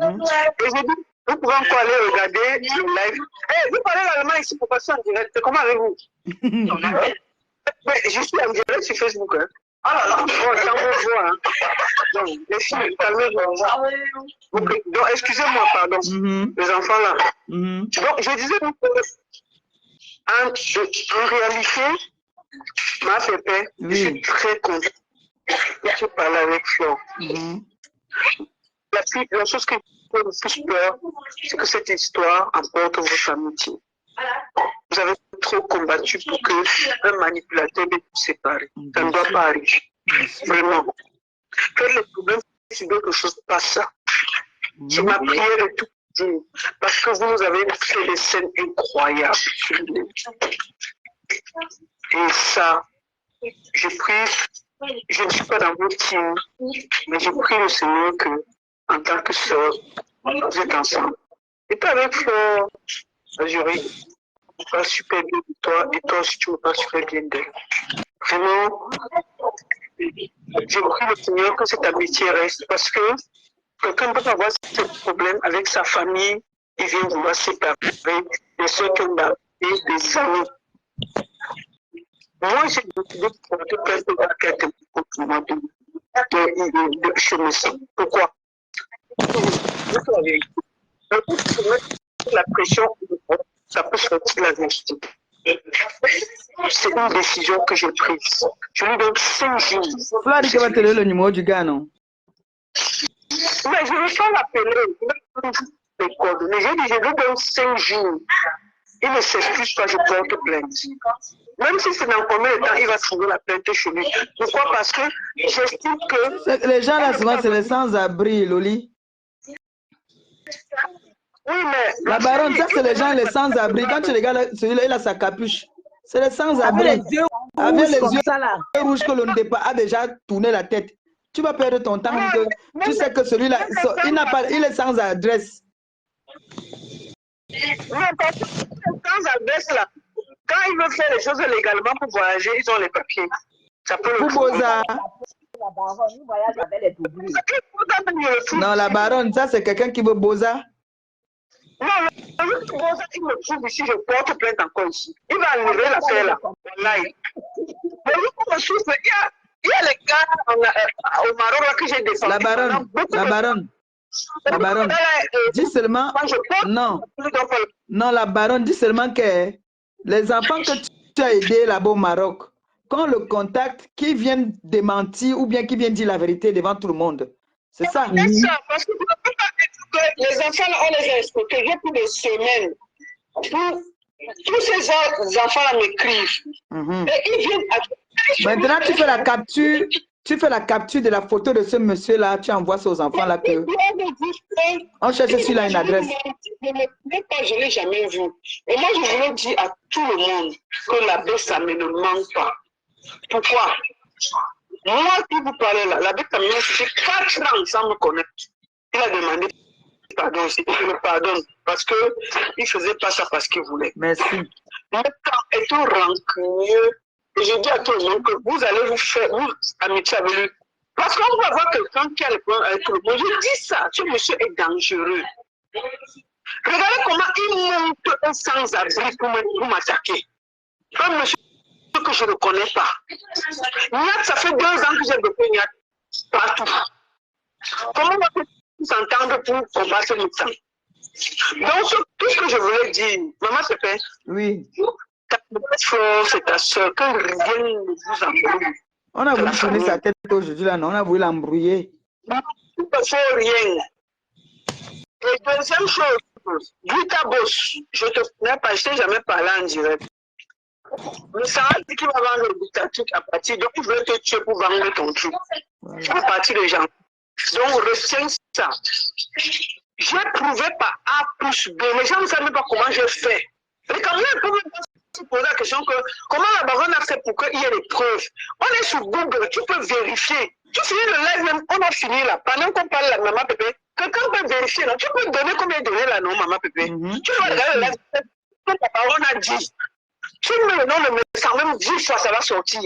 j'ai dit, vous pouvez encore aller regarder le live. Hey, vous parlez l'allemand ici pour passer en direct. Comment avez-vous? Mais je suis en direct sur Facebook. Hein. Ah là là, bon, ça me voit. Hein. Donc, les filles, calmez-vous. Donc, excusez-moi, pardon. Les enfants là. Donc, je disais en réalité, ma pépé, je suis très content de parler avec Flore. La chose qui me fait le plus peur, c'est que cette histoire emporte votre amitié. Vous avez trop combattu pour qu'un manipulateur puisse vous séparer. Ça ne doit pas arriver. Vraiment. Quel est le problème si d'autres choses passent ça? C'est ma prière de tout jour. Parce que vous nous avez fait des scènes incroyables. Et ça, je prie, je ne suis pas dans votre team, mais je prie le Seigneur que, en tant que sœur, vous êtes ensemble. Et pas avec Flore, Azuri, tu me parles super bien de toi, et toi aussi tu me parles super bien d'elle. Vraiment, je prie le Seigneur que cette amitié reste, parce que quelqu'un peut avoir ce problème avec sa famille, il vient vouloir séparer de ceux qui ont des amis. Moi, j'ai décidé de porter plainte de la quête de chez mes soeurs. Pourquoi? La pression, ça peut sortir la vérité. C'est une décision que j'ai prise. Je lui donne 5 jours. Flore dit qu'elle va te donner le numéro du gars, non? Mais je ne vais pas l'appeler. Les coordonnées. J'ai dit, je lui donne 5 jours. Il ne s'excuse pas, je porte plainte. Même si c'est dans combien de temps, il va trouver la plainte chez lui. Pourquoi? Parce que j'estime que... Les gens là, souvent, c'est les sans-abri, Loli. Oui, mais... La baronne, ça, c'est les gens, les sans-abri. Quand tu regardes celui-là, il a sa capuche. C'est les sans-abri. Avec les yeux rouges que l'on a déjà tourné la tête. Tu vas perdre ton temps. Tu sais que celui-là, il est sans adresse. Non, parce que sans adresse là, quand ils veulent faire les choses légalement pour voyager, ils ont les papiers. Ça peut le Boza. Non, la baronne, ça c'est quelqu'un qui veut Boza. Non, le Boza, il me trouve ici, je porte plainte encore ici. Il va enlever l'affaire là. Mais lui, pour me souffle, il y a les gars au Maroc là que j'ai défendu. La baronne, dis seulement, non, la baronne, dis seulement que les enfants que tu as aidés là-bas au Maroc, quand on le contacte, qui viennent démentir ou bien qui viennent dire la vérité devant tout le monde. C'est ça. C'est ça, parce que les enfants là, on les a expliqués depuis des semaines. Tous ces enfants-là m'écrivent. Et ils viennent à... Maintenant, tu fais la capture. Tu fais la capture de la photo de ce monsieur-là, tu envoies ça aux enfants-là que... On cherche celui-là une adresse. Je ne l'ai jamais vu. Et moi, je voulais dire à tout le monde que l'abbé Samé ne manque pas. Pourquoi? Moi, qui vous parlez là, l'abbé Samé, c'est 4 ans sans me connaître. Il a demandé pardon, je le pardonne, parce qu'il ne faisait pas ça parce qu'il voulait. Merci. Maintenant, étant rancunieux, et je dis à tout le monde que vous allez vous faire, vous, amitié avec lui. Parce qu'on va voir quelqu'un qui a le problème avec le monde. Je dis ça, ce monsieur est dangereux. Regardez comment il monte un sans-abri pour m'attaquer. Un monsieur que je ne connais pas. Niat, ça fait 2 ans que j'ai bloqué Niat partout. Comment on va s'entendre pour combattre le temps? Donc, tout ce que je voulais dire, maman Pépé, oui. Ta Flore, c'est ta soeur, que rien ne vous embrouille. On a voulu tourner sa tête aujourd'hui là, non? On a voulu l'embrouiller. Il ne faut rien. Et deuxième chose, Guita Boss, je te connais pas, je t'ai jamais parlé en direct. Mais ça a dit qu'il va vendre le Guita truc à partir, donc il veut te tuer pour vendre ton truc. À partir des gens. Donc retiens ça. J'ai prouvé par A plus B. Les gens ne savent même pas comment je fais. Mais quand même, ils peuvent se poser la question que comment la baronne a fait pour qu'il y ait des preuves. On est sur Google, tu peux vérifier. Tu finis le live même, on a fini là. Pendant qu'on parle de la maman Pépé, quelqu'un peut vérifier là. Tu peux donner combien donné là, non, maman Pépé. Tu vas regarder le live, la baronne a dit. Tu mets le nom de médecin, même 10 fois, ça va sortir.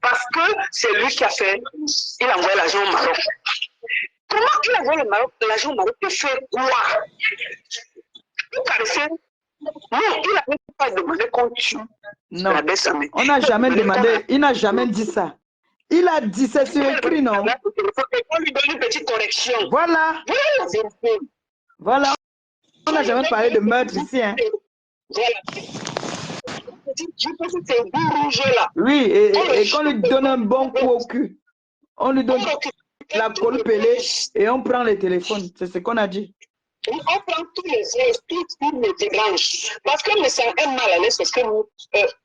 Parce que c'est lui qui a fait, il a envoyé l'argent au Maroc. Comment il a envoyé l'argent au Maroc? Il fait quoi? Il paraissait. Non, il n'a même pas demandé qu'on tue. Non, on n'a jamais demandé, il n'a jamais dit ça. Il a dit, c'est sur écrit, non? On lui donne une petite correction. Voilà. Voilà. On n'a jamais parlé de meurtre ici. Hein. Voilà. Oui, et qu'on lui donne un bon coup au cul. On lui donne la colle pelée et on prend les téléphones. C'est ce qu'on a dit. On prend tous les débranche. Parce que me sent un mal à l'aise parce que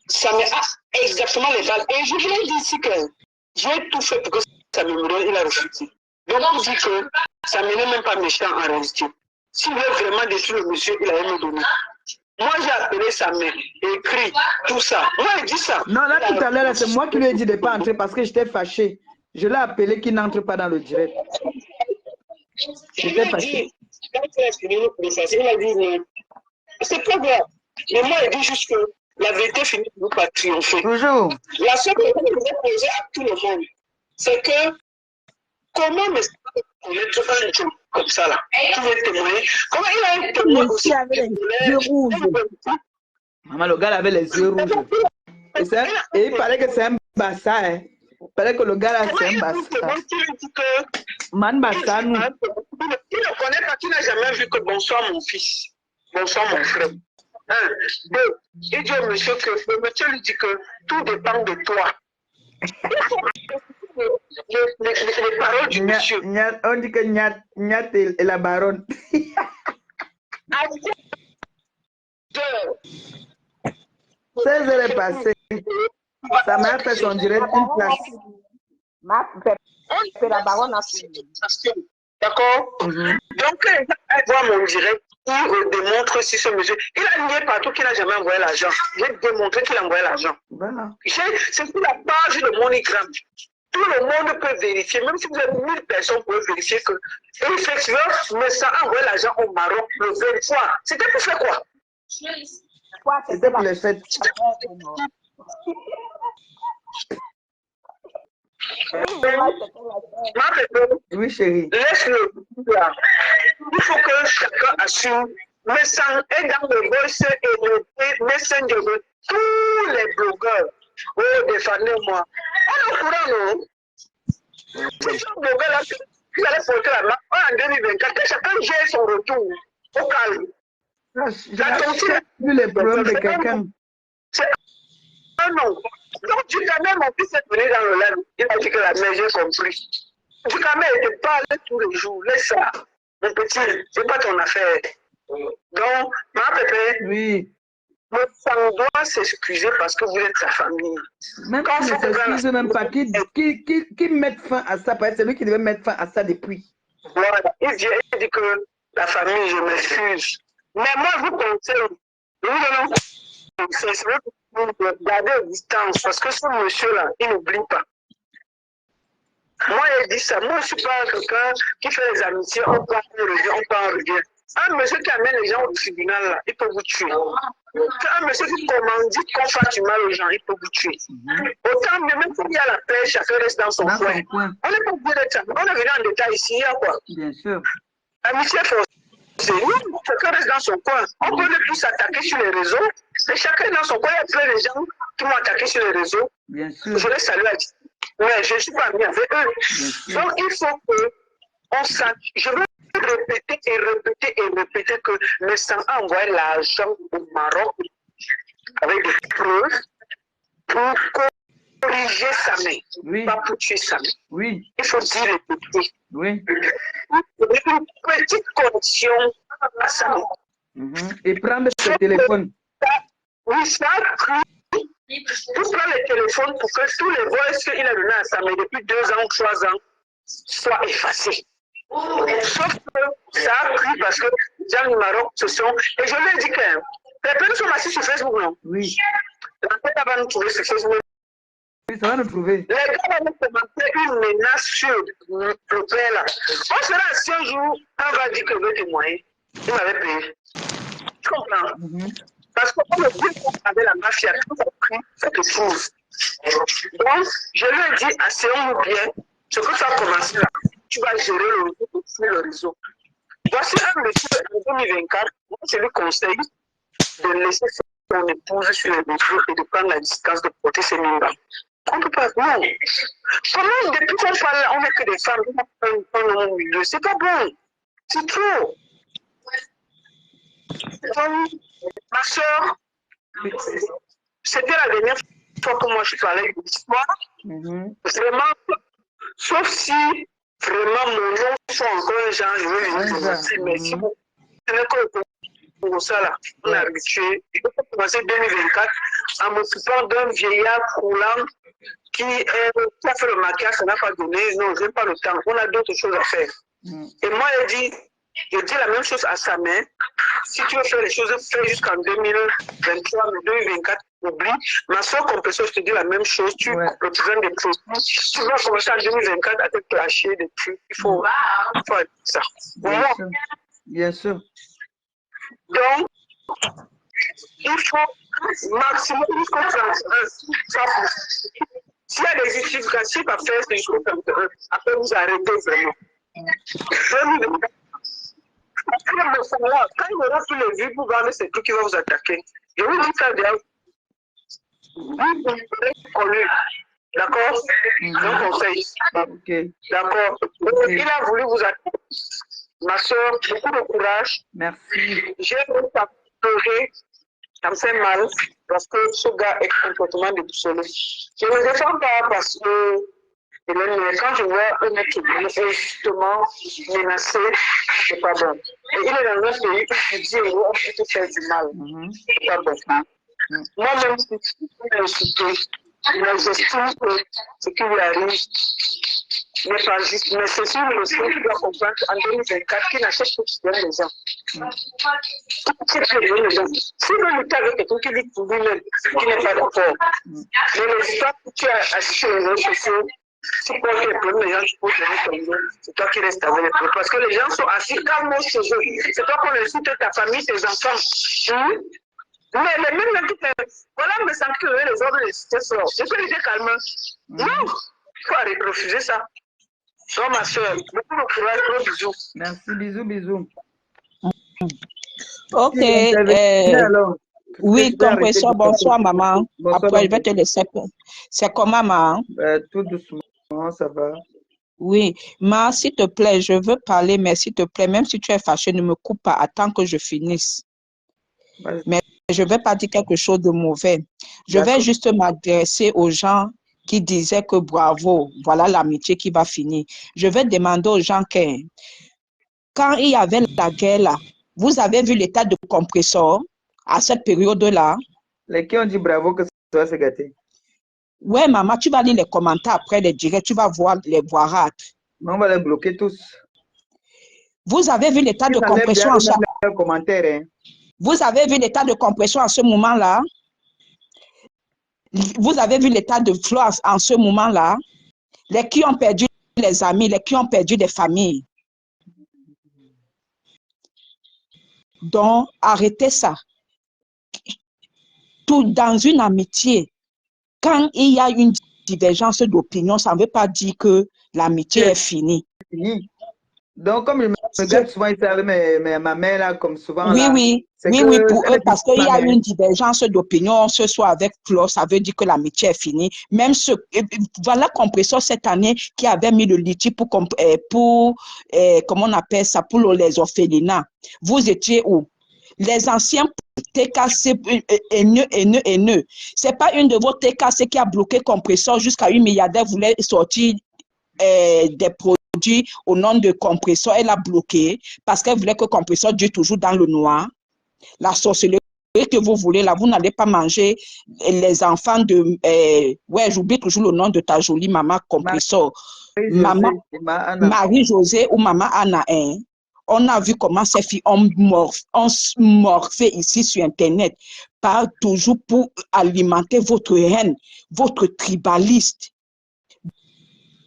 ça me a exactement les balles. Et je voulais dire ici que j'ai tout fait pour que ça me donne, il a refusé. Donc on dit que ça ne m'est même pas méchant en réalité. S'il veut vraiment détruire le monsieur, il allait me donner. Moi, j'ai appelé sa mère, écrit tout ça. Moi, il dit ça. Non, là, tout à l'heure, c'est moi qui lui ai dit de ne pas entrer parce que j'étais fâché. Je l'ai appelé qu'il n'entre pas dans le direct. J'étais fâché. Quand il a fini il a dit, c'est pas grave. Mais moi, il dit juste que la vérité finit par triompher. Toujours. La seule question que je vais poser à tout le monde, c'est que comment me connaître un jour comme ça là? Tu veux témoigner? Comment il a un témoin aussi avec les yeux rouges? Maman, le gars avait les yeux rouges. Et il paraît que c'est un bassa. Hein. Il paraît que le gars là, c'est un bassa. Man bassa, nous. Il ne connaît pas, qui n'a jamais vu que bonsoir mon fils, bonsoir mon frère. Un, deux, il dit au monsieur que le monsieur lui dit que tout dépend de toi. Les paroles du monsieur. On dit que Nyat est la baronne. À 16 heures est passé. Sa mère fait son direct une place. C'est la baronne a suivi. D'accord? Donc, elle voit mon direct, il démontre si ce monsieur. Il a nié partout qu'il n'a jamais envoyé l'argent. J'ai démontré qu'il a envoyé l'argent. Voilà. C'est sur la page de MoneyGram. Tout le monde peut vérifier, même si vous avez 1000 personnes pour vérifier que effectivement, mais ça a envoyé l'argent au Maroc le 23. C'était pour faire quoi? C'était pour les fêtes. Oui, chérie. Laisse-le. Il faut que chacun assume. Mais ça est dans le voice et le messenger de tous les blogueurs. Oh, défendez-moi. On est au courant, non? C'est ce blogueur-là qui allait porter la main en 2024. Que chacun gère son retour au calme. J'ai vu les problèmes de quelqu'un. Non. Donc, Ducamé, mon fils est venu dans le live. Il a dit que la mère, j'ai compris. Ducamé, il te parle tous les jours. Laisse ça. Mon petit, c'est pas ton affaire. Donc, ma pépé, oui. On doit s'excuser parce que vous êtes sa famille. Même quand on ne s'excuse même pas, qui met fin à ça, parce que c'est lui qui devait mettre fin à ça depuis. Voilà. Il dit que la famille, je m'excuse. Mais moi, je vous conseille, c'est garder la distance parce que ce monsieur-là, il n'oublie pas. Moi, il dit ça. Moi, je ne suis pas quelqu'un qui fait les amitiés, on prend un revient, on prend un revient. Un monsieur qui amène les gens au tribunal, là, il peut vous tuer. Un monsieur qui commandite qu'on fasse du mal aux gens, il peut vous tuer. Autant, même s'il y a la paix, chacun reste dans son coin. On n'est pas obligé d'être ça. On est venu en détail ici, il y a quoi? Bien sûr. Amitié forcée. Nous, chacun reste dans son coin. On peut ne plus s'attaquer sur les réseaux. Mais chacun est dans son coin. Il y a plein de gens qui m'ont attaqué sur les réseaux. Bien sûr. Je les salue à dire. Mais je ne suis pas ami avec eux. Donc, il faut qu'on sache. Je veux répéter et répéter et répéter que le sang a envoyé l'argent au Maroc avec des preuves pour corriger sa main, Oui. pas pour tuer sa main. Oui. Il faut dire le petit. Oui. Une petite correction à sa main. Et prendre ce téléphone. Oui, ça a pris. Pour prendre le téléphone pour que tous les voices qu'il a donné à sa main depuis 2 ans, 3 ans soient effacés. Sauf que ça a pris parce que Jean du Maroc, ce sont. Et je lui ai dit que les personnes sont assises sur Facebook, non? Oui. La tête va nous trouver sur Facebook. Oui, ça va nous trouver. Les gars vont commenter une menace sur le père là. On sera assis un jour, on va dire que je veux témoigner. Il m'avait payé. Tu comprends? Parce que comme le but avec la mafia, tout a pris cette chose. Donc, je lui ai dit, asseyons-nous bien. Ce que tu as commencé là, tu vas gérer le réseau sur le réseau. Voici un monsieur en 2024, moi je lui conseille de laisser son épouse sur le réseau et de prendre la distance de porter ses mains. On ne peut pas. Non. Comment depuis qu'on parle, on n'est que des femmes, on est au milieu. C'est pas bon. C'est trop. Donc, ma soeur, c'était la dernière fois que moi je parlais de l'histoire. Vraiment, sauf si vraiment mon nom soit encore un genre, je veux lui dire mais si vous tenez que pour ça là, on est habitué. Je peux commencer 2024 en m'occupant d'un vieillard roulant qui a fait le maquillage, ça n'a pas donné. Non, je n'ai pas le temps. On a d'autres choses à faire. Et moi, je dis la même chose à sa mère. Si tu veux faire les choses, fais jusqu'en 2023, mais 2024, oublie. Ma soeur compresseur, je te dis la même chose. Tu représentes des produits. Tu vas commencer en 2024 à te clasher des trucs. Il faut faire ça. Bien sûr. Donc, il faut maximum jusqu'au 31. S'il y a des justifications à faire, c'est jusqu'au 31. Après, vous arrêtez vraiment. Quand il aura plus les vues pour garder ces trucs qui vont vous attaquer, je vous dis ça déjà. D'accord? Un conseil. D'accord. Il a voulu vous attaquer. Ma soeur, beaucoup de courage. Merci. J'ai pleuré. Ça me fait mal parce que ce gars est complètement déboussolé. Je ne le défends pas parce que quand je vois un mec qui est justement menacé, c'est pas bon. Et il est dans un pays où tu dis, on peut te faire du mal. C'est pas bon. Moi-même, si je suis mais j'estime que ce qui lui arrive n'est pas juste. Mais c'est sûr le soir qui doit comprendre en 2024 qu'il n'achète que tu donnes les gens. Si veut lutter avec quelqu'un qui dit pour lui-même, qui n'est pas d'accord, mais les histoires que tu as acheté sur les réseaux sociaux, si tu crois que les problèmes, les gens qui peuvent donner ton nom, c'est toi qui restes avec les problèmes. Parce que les gens sont assis calmement chez eux. C'est toi qu'on insulte ta famille, tes enfants. Mais les mêmes qui voilà, me semble que les hommes les cités sont. Je peux les dire calmement. Non, il faut refuser ça. Donc, ma soeur, beaucoup de courage, gros bisous. Merci, bisous, bisous. Ok. Oui, compresseur, bonsoir, maman. Bonsoir, après, je vais te laisser. C'est comment, maman? Tout doucement, ça va. Oui, ma, s'il te plaît, je veux parler, mais s'il te plaît, même si tu es fâché, ne me coupe pas, attends que je finisse. Mais je ne vais pas dire quelque chose de mauvais. Je vais juste m'adresser aux gens qui disaient que bravo, voilà l'amitié qui va finir. Je vais demander aux gens que quand il y avait la guerre là, vous avez vu l'état de compresseur à cette période-là? Les qui ont dit bravo que ça va se gâter. Ouais, maman, tu vas lire les commentaires après les directs, tu vas voir les voirades. On va les bloquer tous. Vous avez vu l'état de compression en ce moment. Vous avez vu l'état de compression en ce moment-là? Vous avez vu l'état de flot en ce moment-là? Les qui ont perdu les amis, les qui ont perdu des familles. Donc, arrêtez ça. Tout dans une amitié, quand il y a une divergence d'opinion, ça ne veut pas dire que l'amitié est finie. Donc, comme je me regarde souvent ici avec ma mère, là, comme souvent. Oui, là, oui, pour eux, parce qu'il y a une divergence d'opinion, ce soit avec Flo, ça veut dire que l'amitié est finie. Même ce, voilà compresseur cette année qui avait mis le litige pour comment on appelle ça, pour les orphelinats. Vous étiez où? Les anciens TKC haineux. C'est pas une de vos TKC qui a bloqué Compressor jusqu'à 8 milliardaires voulait sortir des produits au nom de Compressor. Elle a bloqué parce qu'elle voulait que Compressor dure toujours dans le noir. La sorcellerie que vous voulez là, vous n'allez pas manger les enfants de... ouais, j'oublie toujours le nom de ta jolie maman Compressor. Maman Marie-Josée ou maman Anna. Hein? On a vu comment ces filles ont morphé ici sur Internet, par toujours pour alimenter votre haine, votre tribaliste.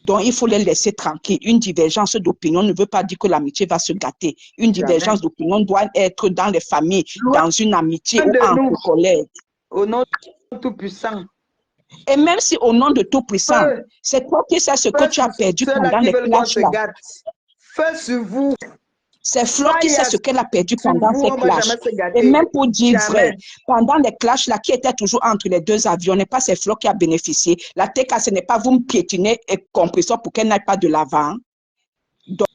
Donc, il faut les laisser tranquilles. Une divergence d'opinion ne veut pas dire que l'amitié va se gâter. Une divergence d'opinion doit être dans les familles, dans une amitié ou entre collègues. Au nom de Tout-Puissant. Et même si au nom de Tout-Puissant, c'est toi qui sais ce que tu as perdu pendant les clashs là. Feu sur vous. C'est Flo qui sait ce qu'elle a perdu pendant ces clashs. Et même pour dire vrai, pendant les clashs là, qui étaient toujours entre les deux avions, n'est pas c'est Flo qui a bénéficié. La TK, ce n'est pas vous me piétinez et Compressor pour qu'elle n'aille pas de l'avant. Donc,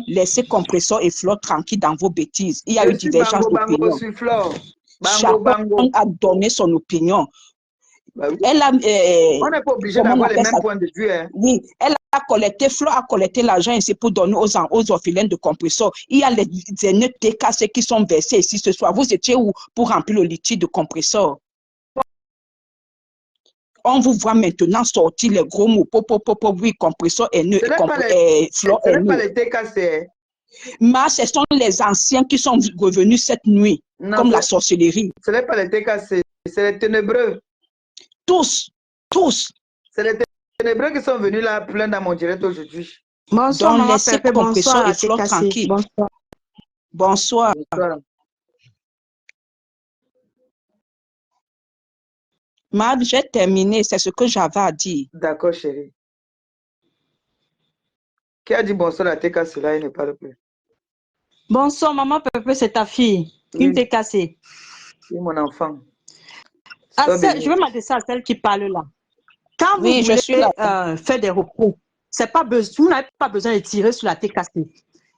laissez Compressor et Flo tranquilles dans vos bêtises. Il y a eu divergence d'opinion. Chacun a donné son opinion. Bah oui. Elle a, on n'est pas obligé d'avoir les mêmes points de vue. Hein. Oui, elle a collecté, Flo a collecté l'argent ici pour donner aux orphelins de Compressor. Il y a les aînés TKC qui sont versés ici ce soir. Vous étiez où pour remplir le litige de Compressor? On vous voit maintenant sortir les gros mots. Oui, Compressor est nœud. Flo est nœud. Ce n'est pas les TKC. Mais ce sont les anciens qui sont revenus cette nuit, non, comme la sorcellerie. Ce n'est pas les TKC, c'est les ténébreux. Tous. C'est les ténébreux qui sont venus là, plein dans mon direct aujourd'hui. Bonsoir, donc laissez Compressor et Flo tranquille. Bonsoir. Mad, j'ai terminé, c'est ce que j'avais à dire. D'accord, chérie. Qui a dit bonsoir à TKC là, il ne parle plus. Bonsoir, maman Pepe, c'est ta fille. Une TKC. Oui, mon enfant. Je vais m'adresser à celle qui parle là. Quand vous voulez faire des repos, vous n'avez pas besoin de tirer sur la TKC.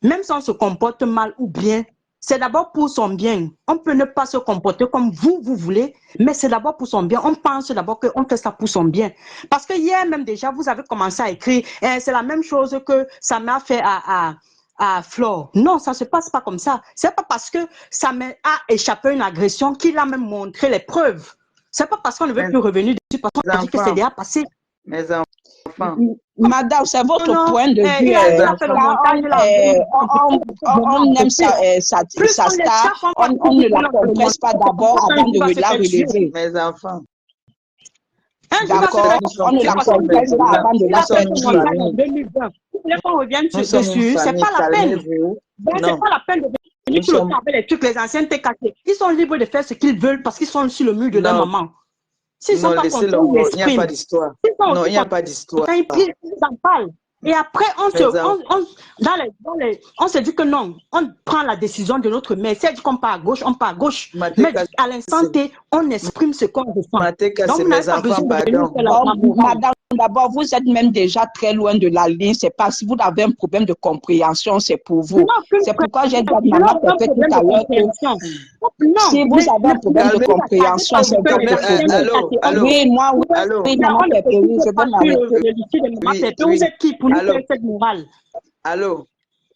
Même si on se comporte mal ou bien, c'est d'abord pour son bien. On peut ne pas se comporter comme vous voulez, mais c'est d'abord pour son bien. On pense d'abord qu'on fait ça pour son bien. Parce que hier même déjà, vous avez commencé à écrire, c'est la même chose que ça m'a fait à Flore. Non, ça ne se passe pas comme ça. C'est pas parce que ça m'a échappé une agression qu'il a même montré les preuves. C'est pas parce qu'on ne veut plus revenir dessus, parce qu'on a dit que c'est déjà passé. Mes enfants. Madame, c'est votre point de vue. On aime sa star, on ne la compresse pas d'abord avant de la relever. Mes enfants. D'accord, on ne la compresse pas avant de la faire dire. 2020. Vous voulez qu'on revienne dessus, c'est pas la peine. C'est pas la peine de venir avec les trucs, les anciens TKC. Ils sont libres de faire ce qu'ils veulent parce qu'ils sont sur le mur de leur maman. S'ils sont pas contents, ils il n'y a pas d'histoire. Non, il n'y a pas d'histoire. Quand ils prient, ils en parlent. Et après, on se dit que non, on prend la décision de notre mère. Si elle dit qu'on part à gauche, on part à gauche. Mais à l'instant T, on exprime ce qu'on ressent. Donc, vous n'avez pas besoin de venir faire la Madame, d'abord, vous êtes même déjà très loin de la ligne. C'est pas si vous avez un problème de compréhension, c'est pour vous. C'est pourquoi j'ai dit à maman tout à l'heure que si vous avez un problème de compréhension, c'est Allô. Oui, moi, oui, maman, je vais m'arrêter. Vous êtes qui pour nous faire cette morale? Allô.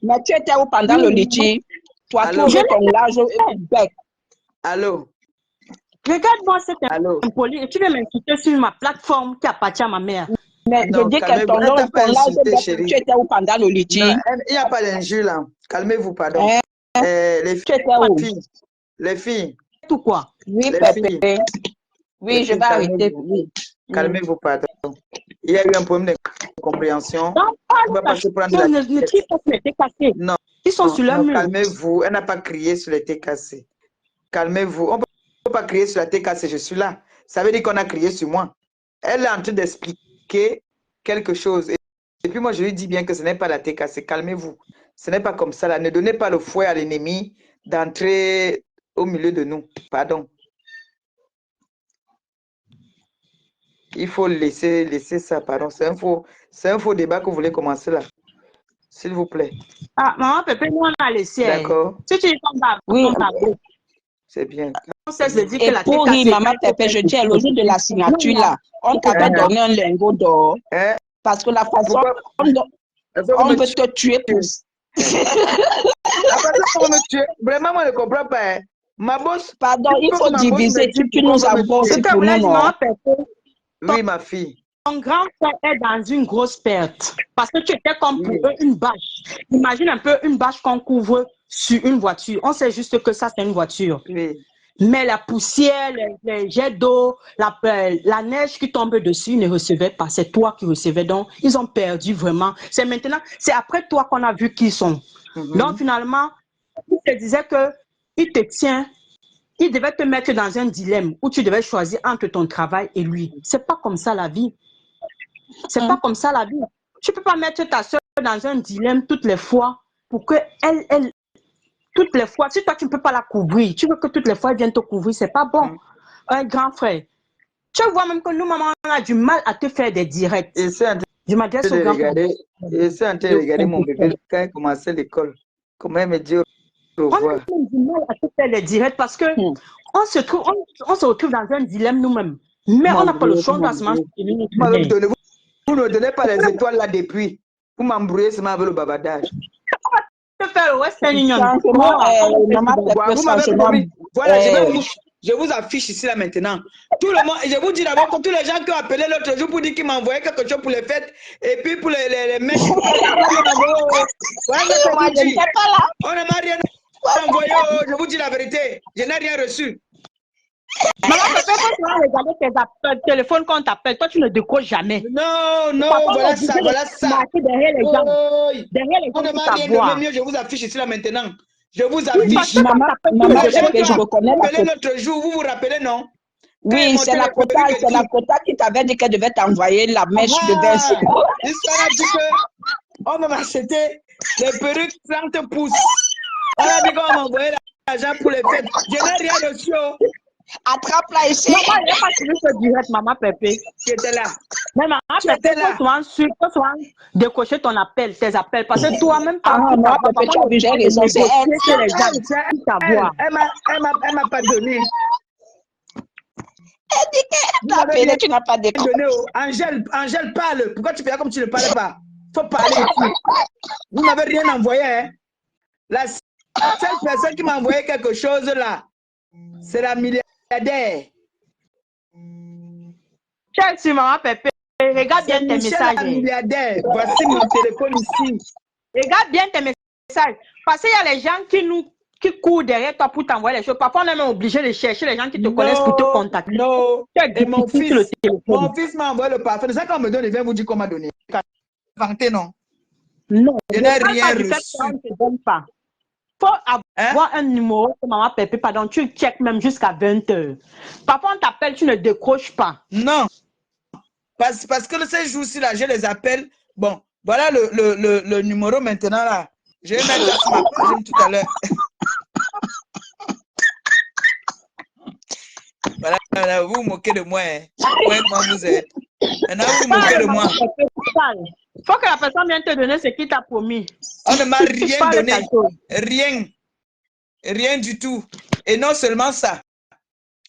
Mais tu étais où pendant le litige? Toi, tu ouvres ton large bec. Allô. Regarde-moi cette impoli et tu veux m'insulter sur ma plateforme qui appartient à ma mère. Mais je dis que ton large bec, tu étais où pendant le litige? Il n'y a pas d'injure là. Calmez-vous, pardon. Les filles. Tout quoi? Oui, Pépé. Oui, je vais arrêter. Calmez-vous, pardon. Il y a eu un problème de compréhension. Non, non. Ils sont sur leur mur. Calmez-vous. Elle n'a pas crié sur les TKC. Calmez-vous. On ne peut pas crier sur la TKC. Je suis là. Ça veut dire qu'on a crié sur moi. Elle est en train d'expliquer quelque chose. Et puis moi, je lui dis bien que ce n'est pas la TKC. Calmez-vous. Ce n'est pas comme ça. Là. Ne donnez pas le fouet à l'ennemi d'entrer au milieu de nous. Pardon. Il faut laisser ça, pardon. C'est un faux débat que vous voulez commencer là. S'il vous plaît. Ah, maman, Pépé, nous on a laissé. D'accord. Si tu es comme ça, oui. C'est bien. On cesse de dire que Et la pour TKC, Maman Pépé, je dis, le jour de la signature, là, on t'avait donné un lingot d'or. Parce que la façon on veut te tuer tous. Après, on me tuer. Vraiment, moi, je ne comprends pas. Ma bosse. Pardon, il faut diviser. Tu nous envoies aussi pour nous, non? Oui, ma fille. Ton grand frère est dans une grosse perte. Parce que tu étais comme pour eux une bâche. Imagine un peu une bâche qu'on couvre sur une voiture. On sait juste que ça, c'est une voiture. Oui. Mais la poussière, les jets d'eau, la neige qui tombe dessus, ils ne recevaient pas. C'est toi qui recevais. Donc, ils ont perdu vraiment. C'est maintenant, c'est après toi qu'on a vu qui ils sont. Donc, finalement, il te disait qu'il te tient, il devait te mettre dans un dilemme où tu devais choisir entre ton travail et lui. C'est pas comme ça la vie. C'est pas comme ça la vie. Tu peux pas mettre ta soeur dans un dilemme toutes les fois pour que toutes les fois, si toi tu ne peux pas la couvrir, tu veux que toutes les fois elle vienne te couvrir, c'est pas bon. Un grand frère. Tu vois même que nous, maman, on a du mal à te faire des directs. Je m'adresse au grand frère. Et c'est en train de regarder mon bébé quand il commençait l'école. Comment il me dit au revoir. On a du mal à te faire des directs parce que on se retrouve dans un dilemme nous-mêmes. Mais on n'a pas le choix dans ce moment. Vous ne donnez pas les étoiles là depuis. Vous m'embrouillez seulement avec le bavardage. Faire Western Union. Vous m'avez promis. Voilà, je vous affiche ici là maintenant. Tout le monde, je vous dis d'abord que tous les gens qui ont appelé l'autre jour pour dire qu'ils m'envoyaient quelque chose pour les fêtes et puis pour les mèches. Voilà ce que je dis. On ne m'a rien envoyé. Je vous dis la vérité. Je n'ai rien reçu. Maman, peut-être quand tu vas regarder tes appels, téléphone qu'on t'appelle, toi tu ne décroches jamais. Non, voilà ça, voilà ça. Derrière les gens. Derrière les gens. On ne m'a rien donné mieux, je vous affiche ici là maintenant. Je vous affiche. Maman, je reconnais la quota. L'autre jour, vous vous rappelez, non? Oui, c'est la quota qui t'avait dit qu'elle devait t'envoyer la mèche de 20 secondes. L'histoire a dit qu'on m'a acheté les perruques 30 pouces. On a dit qu'on m'a envoyé l'argent pour les fêtes. Je n'ai rien reçu. Attrape-la ici. Maman, il n'y a pas suivi ce direct, maman Pépé. Qui était là. Mais maman Pépé, faut souvent décocher ton appel, tes appels. Parce que toi-même, maman Pépé, tu as vu, j'ai raison. C'est elle m'a pas donné. Elle dit qu'elle t'a appelé, tu n'as pas déconné. Angèle, parle. Pourquoi tu fais comme tu ne parles pas? Faut parler ici. Vous n'avez rien envoyé, hein? La seule personne qui m'a envoyé quelque chose là, c'est la milliardaire. Check sur maman Pépé. Regarde bien tes messages. La milliardaire. Voici mon téléphone ici. Regarde bien tes messages. Parce qu'il y a les gens qui courent derrière toi pour t'envoyer les choses. Parfois, on est même obligé de chercher les gens qui te connaissent pour te contacter. Non. Et mon fils m'a envoyé le parfum. C'est ça qu'on me donne. Il vient vous dire qu'on m'a donné. Vanté, non? Non. Je n'ai rien reçu. On ne te donne pas. Il faut avoir un numéro que maman Pépé, pardon, tu checkes même jusqu'à 20h. Parfois, on t'appelle, tu ne décroches pas. Non. Parce que ces jours-ci, là, je les appelle. Bon, voilà le numéro maintenant, là. Je vais mettre ça sur ma page tout à l'heure. Voilà, vous vous moquez de moi. Hein. Ouais, comment vous êtes. Maintenant, vous vous moquez de moi. Il faut que la personne vienne te donner ce qu'il t'a promis. On ne m'a rien donné. Rien. Rien du tout. Et non seulement ça.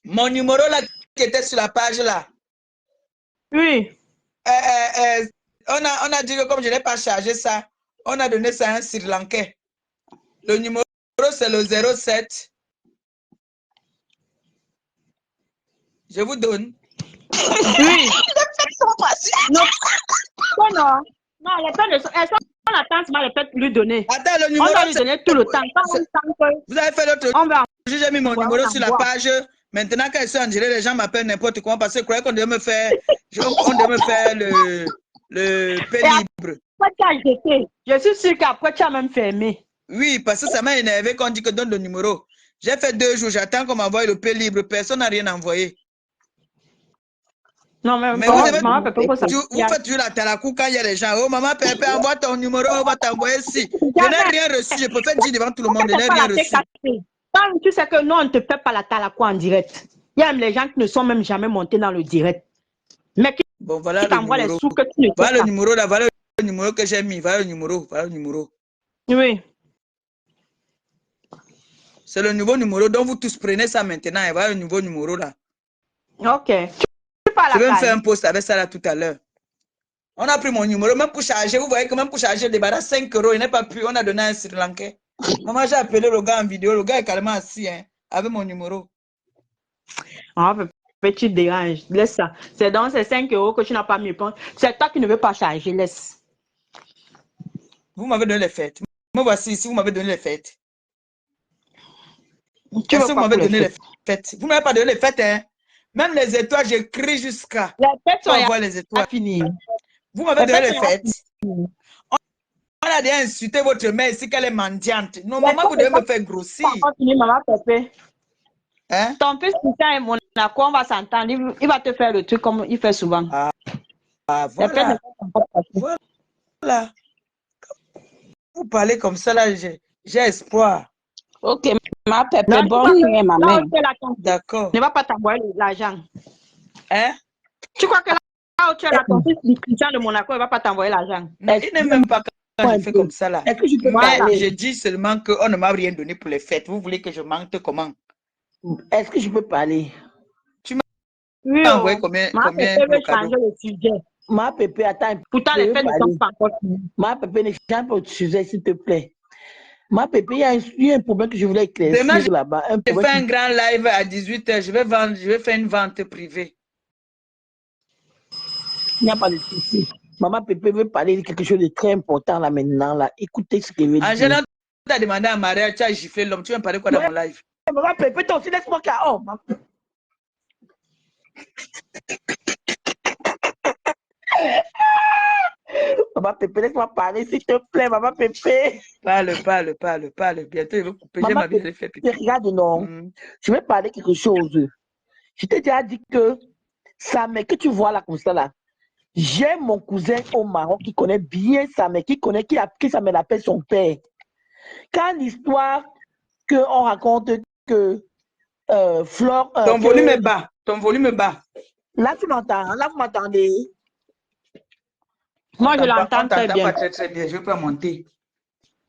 Mon numéro là qui était sur la page là. Oui. On a dit que comme je n'ai pas chargé ça, on a donné ça à un Sri Lankais. Le numéro c'est le 07. Je vous donne. Oui. Non. Non, elles on attend seulement les fêtes pour lui donner. Attends, le numéro. On va lui donner tout le temps. Vous avez fait l'autre. J'ai mis mon numéro sur la page. Maintenant, quand ils sont en direct, les gens m'appellent n'importe comment parce qu'ils croyaient qu'on devait me faire, le paix libre. Je suis sûre qu'après, tu as même fermé. Oui, parce que ça m'a énervé quand on dit que donne le numéro. J'ai fait 2 jours, j'attends qu'on m'envoie le paix libre. Personne n'a rien envoyé. Non, mais vous faites toujours la talakou quand il y a des gens. Oh, maman Pépé, envoie ton numéro, on va t'envoyer ici. Je n'ai rien reçu, je préfère dire devant tout le monde, je n'ai rien reçu. Quand tu sais que non, on ne te fait pas la talakou en direct. Il y a même les gens qui ne sont même jamais montés dans le direct. Mais qui t'envoient les sous que tu ne fais pas. Voilà le numéro là, voilà le numéro que j'ai mis, voilà le numéro. Oui. C'est le nouveau numéro. Donc, vous tous prenez ça maintenant. Et voilà le nouveau numéro là. Ok. Je vais me faire un post avec ça là tout à l'heure. On a pris mon numéro, même pour charger. Vous voyez que même pour charger des barres 5 €, il n'est pas pu. On a donné un Sri Lankais. Maman, j'ai appelé le gars en vidéo. Le gars est carrément assis avec mon numéro. Ah, tu déranges. Laisse ça. C'est donc ces 5 € que tu n'as pas mis. C'est toi qui ne veux pas charger. Laisse. Vous m'avez donné les fêtes. Me voici ici, vous m'avez donné les fêtes. Est-ce que vous m'avez donné les fêtes? Vous ne m'avez pas donné les fêtes, hein? Même les étoiles, j'écris jusqu'à. Les fêtes sont voir les étoiles. Finies. Vous m'avez donné les fêtes. On a déjà insulté votre mère ici qu'elle est mendiante. Non, maman, vous devez me faire grossir. Maman Pépé. Hein? Ton fils Christian et Monaco, on va s'entendre. Il va te faire le truc comme il fait souvent. Voilà. Voilà. Vous parlez comme ça, là, j'ai espoir. Ok, ma Pépé, bonne nuit, ma mère. D'accord. Ne va pas t'envoyer l'argent. Hein? Tu crois que là où tu es là, ton fils Christian de Monaco, il ne va pas t'envoyer l'argent? Il n'est même pas quand je fais comme ça, là. Est-ce que je peux parler? Je dis seulement qu'on ne m'a rien donné pour les fêtes. Vous voulez que je mente comment? Est-ce que je peux parler? Tu m'as envoyé combien de changer le sujet. Ma Pépé, attends. Pourtant, les fêtes ne sont pas encore finies. Ma Pépé, ne change pas de sujet, s'il te plaît. Ma Pépé, il y a un problème que je voulais éclaircir là-bas. Je fais un grand live à 18 h. Je vais faire une vente privée. Il n'y a pas de souci. Maman Pépé veut parler de quelque chose de très important là maintenant. Là. Écoutez ce qu'elle veut dire. Angela, tu as demandé à Maria, tu as giflé l'homme. Tu veux me parler quoi dans mon live? Maman Pépé, toi aussi, laisse-moi KO. Maman Pépé, laisse-moi parler, s'il te plaît, Maman Pépé. Parle. Bientôt, il va couper. J'ai ma vie de faire pipi. Regarde, non. Je vais parler quelque chose. Je t'ai déjà dit que ça, mais que tu vois là comme ça là. J'ai mon cousin au Maroc qui connaît bien ça, mais qui ça me l'appelle son père. Quand l'histoire qu'on raconte que Flore... Ton volume est bas. Ton volume est bas. Là, tu m'entends. Là, vous m'entendez. Moi, je l'entends très bien. Pas très bien. Je ne vais pas monter.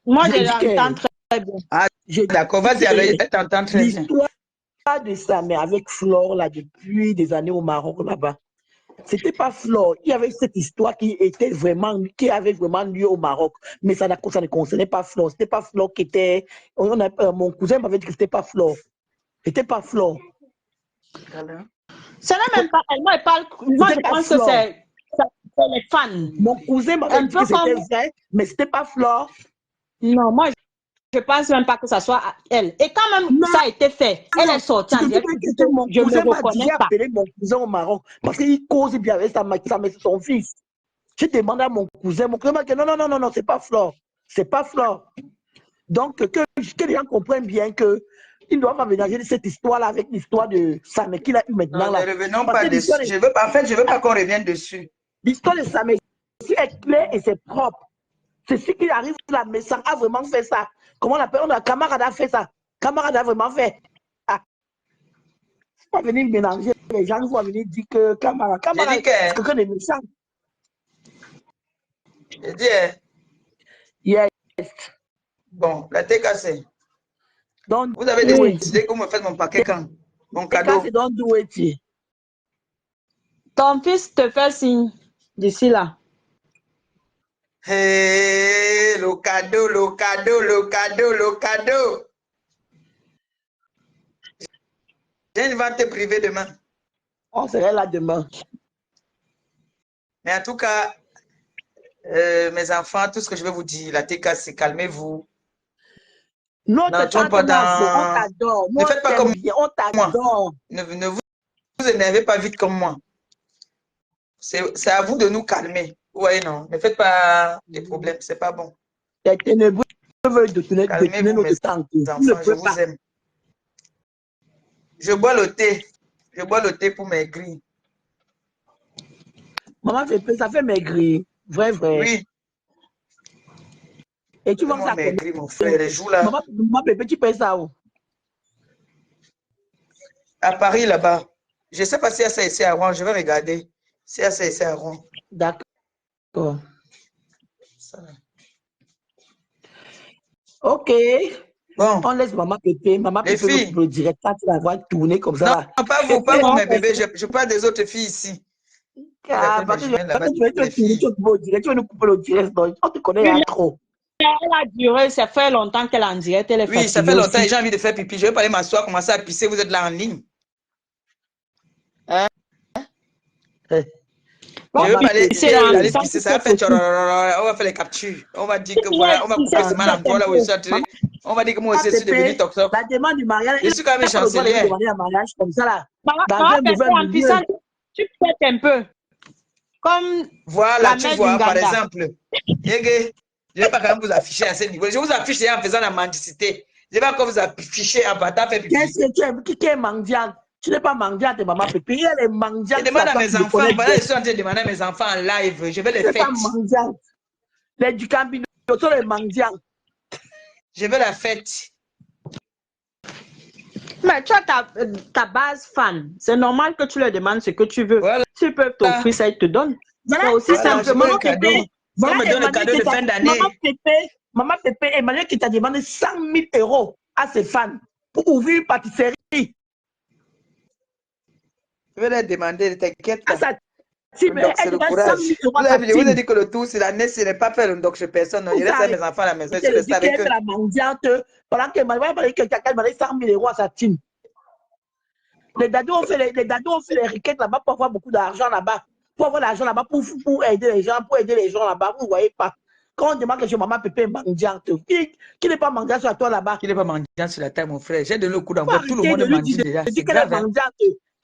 Moi, je l'entends très bien. Ah, d'accord. Vas-y, elle t'entend très bien. L'histoire de ça, mais avec Flore, là, depuis des années au Maroc, là-bas. C'était pas Flore. Il y avait cette histoire qui avait vraiment lieu au Maroc. Mais ça ne concernait pas Flore. C'était pas Flore qui était... mon cousin m'avait dit que c'était pas Flore. C'était pas Flore. Ça n'est même pas elle. Moi, je pense que c'est les fans. Mon cousin m'avait dit que c'était vrai, mais c'était pas Flore. Non, moi, je pense même pas que ça soit elle. Et quand même, ça a été fait. Elle est sortie en direct. Mon cousin m'a dit appeler mon cousin au Maroc parce qu'il cause bien avec son fils. Je demande à mon cousin m'a dit non, c'est pas Flore. C'est pas Flore. Donc, que les gens comprennent bien que ils doivent aménager cette histoire-là avec l'histoire de Samé qu'il a eu maintenant. Non, ne revenons pas dessus. Je veux pas qu'on revienne dessus. L'histoire de Samé est claire et c'est propre. C'est ce qui arrive là, mais ça a vraiment fait ça. Comment on appelle? Camarade a fait ça. Camarade a vraiment fait. Ah. Il faut pas venir mélanger les gens, il faut venir dire que camarade c'est quelqu'un de méchant. Je dis, yes. Bon, la tête cassée. Donc, vous avez décidé que vous me faites mon paquet quand? Mon cadeau. Ton fils te fait signe d'ici là. Hey, le cadeau. J'ai une vente privée demain. On serait là demain. Mais en tout cas, mes enfants, tout ce que je vais vous dire, la TK, c'est calmez-vous. Non, on t'adore. Ne faites pas comme on t'adore. Ne vous énervez pas vite comme moi. C'est à vous de nous calmer. Vous voyez, non? Ne faites pas des problèmes, c'est pas bon. Calmez-vous, mes enfants, je vous aime. Je bois le thé. Je bois le thé pour maigrir. Maman, ça fait maigrir. Vrai. Oui. Et tu vas ça maigrir, mon frère, les jours là. Maman, Pépé, tu payes ça où? À Paris, là-bas. Je ne sais pas si y a ça ici à Rouen. Je vais regarder. Si y a ça ici à Rouen. D'accord. Ok. Bon. On laisse maman Pépé. Maman Les Pépé filles. le directeur, tu la vois tourner comme ça. Non, Là. pas vous, pas vous, mes bébés. Je parle des autres filles ici. Ah, parce que tu vas nous couper le direct. On te connaît Oui, trop. elle a duré, ça fait longtemps qu'elle est en direct. Elle est Oui, ça fatiguée fait longtemps aussi. et j'ai envie de faire pipi. Je vais pas aller m'asseoir, commencer à pisser. Vous êtes là en ligne. Hein? Je vais pas aller pisser. Ça va faire tchororororo. On va faire les captures. On va dire que voilà, on va couper ce mal en toi là où je suis entré. On va dire que moi aussi je suis devenu toxique. La demande du mariage. Je suis quand même chancelière. Demander un mariage comme ça là. Dans Maman un Pépé, mauvais en pissant, tu pètes un peu. Comme voilà, la tu mère vois, par d'Unganda. exemple. Yégué, je ne vais pas quand même vous afficher à ce niveau. Je vous affiche en faisant la mendicité. Je ne vais pas encore vous afficher en partant faire pipi. Qu'est-ce que qui est mendiante? Tu n'es pas mendiante, maman Pépé. Elle est mendiante. Je demande à mes enfants. Voilà, je suis en train de demander à mes enfants en live. Je vais les fêter. Tu n'es pas mendiante. Les du Cambino sont les mendiants. Je veux la fête. Mais tu as ta base fan. C'est normal que tu leur demandes ce que tu veux. Voilà. Tu peux t'offrir ça, ils te donnent. Voilà, aussi voilà, simplement. un cadeau. Voilà, on me donne le cadeau de fin d'année. Maman Pépé, Emmanuel qui t'a demandé 100 000 € à ses fans pour ouvrir une pâtisserie. Je vais leur demander, t'inquiète pas. Si, Donc, c'est le courage. Je vous ai dit que le tout, c'est l'année, ce n'est pas faire le doc chez personne. Je laisse à mes enfants à la maison. Je reste avec eux. La mendiante, pendant que quelqu'un m'a donné 100 000 € à sa team. Les dados ont fait les requêtes là-bas pour avoir beaucoup d'argent là-bas. Pour avoir l'argent là-bas, pour aider les gens, là-bas. Vous ne voyez pas. Quand on demande que je maman Pépé est mendiante, qui n'est pas mendiant sur toi là-bas? Qui n'est pas mendiant sur la terre, mon frère? J'ai donné le coup d'envoi. Tout le monde est mendiant déjà. C'est grave.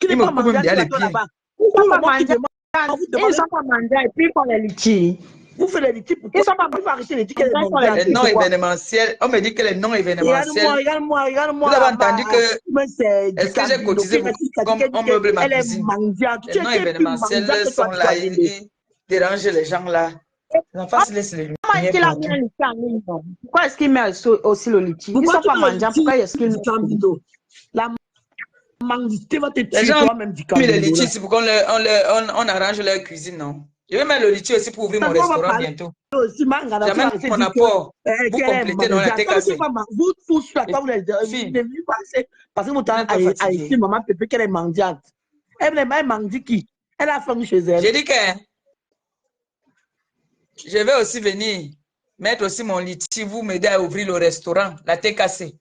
Qui n'est pas mendiant sur toi là-bas? Ils sont pas mendiants. Ils sont pas mendiants et puis ils font les litiges. Vous faites les litiges pour ils sont pas arrêter les litiges. Les non événementiels. On me dit que les non événementiels. Regarde-moi. Vous avez entendu que. Est-ce que j'ai cotisé comme on meuble ma cuisine? Les non événementiels sont là. Ils dérangent les gens là. Les enfants se laissent les lumières. Pourquoi est-ce qu'il a mis un litige en ligne? Pourquoi est-ce qu'il met aussi le litige? Ils ne sont pas mendiants. Pourquoi est-ce qu'il met la mendicité va te tuer? Les gens ont mis les litiges, c'est pour qu'on arrange leur cuisine, non? Je vais mettre le litige aussi pour ouvrir mon restaurant bientôt. J'amène mon apport. Vous complétez dans la TKC. Vous sur la table, parce que vous avez ici, maman Pépé, qu'elle est mendiante. Elle est mendiante qui? Elle a faim chez elle. J'ai dit que je vais aussi venir mettre aussi mon litige, vous m'aider à ouvrir le restaurant, la TKC.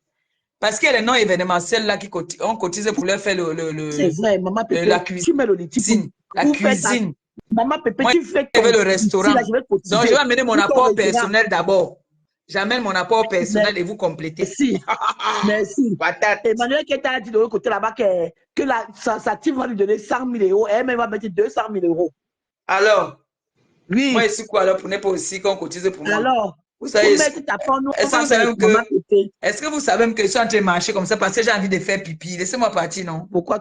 Parce qu'il y a les non événementiels là qui ont cotisé pour leur faire c'est vrai, maman Pépé, la cuisine. Tu mets le litige. La cuisine. Maman Pépé, moi, tu fais je vais le restaurant. Donc, je vais amener mon apport personnel d'abord. J'amène mon apport personnel et vous complétez. Merci. Emmanuel qui t'a dit de l'autre côté là-bas que sa team va lui donner 100 000 €. Elle-même va mettre 200 000 €. Alors, oui. Moi, ici, quoi, alors, prenez pas aussi qu'on cotise pour moi. Alors, vous savez, est-ce que vous savez que je suis en train de marcher comme ça parce que j'ai envie de faire pipi? Laissez-moi partir, non? Pourquoi?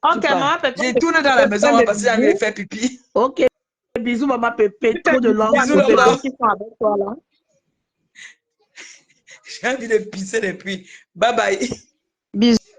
Ok, maman Pépé. J'ai tourné dans la maison parce que j'ai envie de faire pipi. Ok. Bisous, maman Pépé. Trop de langue. Bisous, maman. J'ai envie de pisser depuis. Bye bye. Bisous.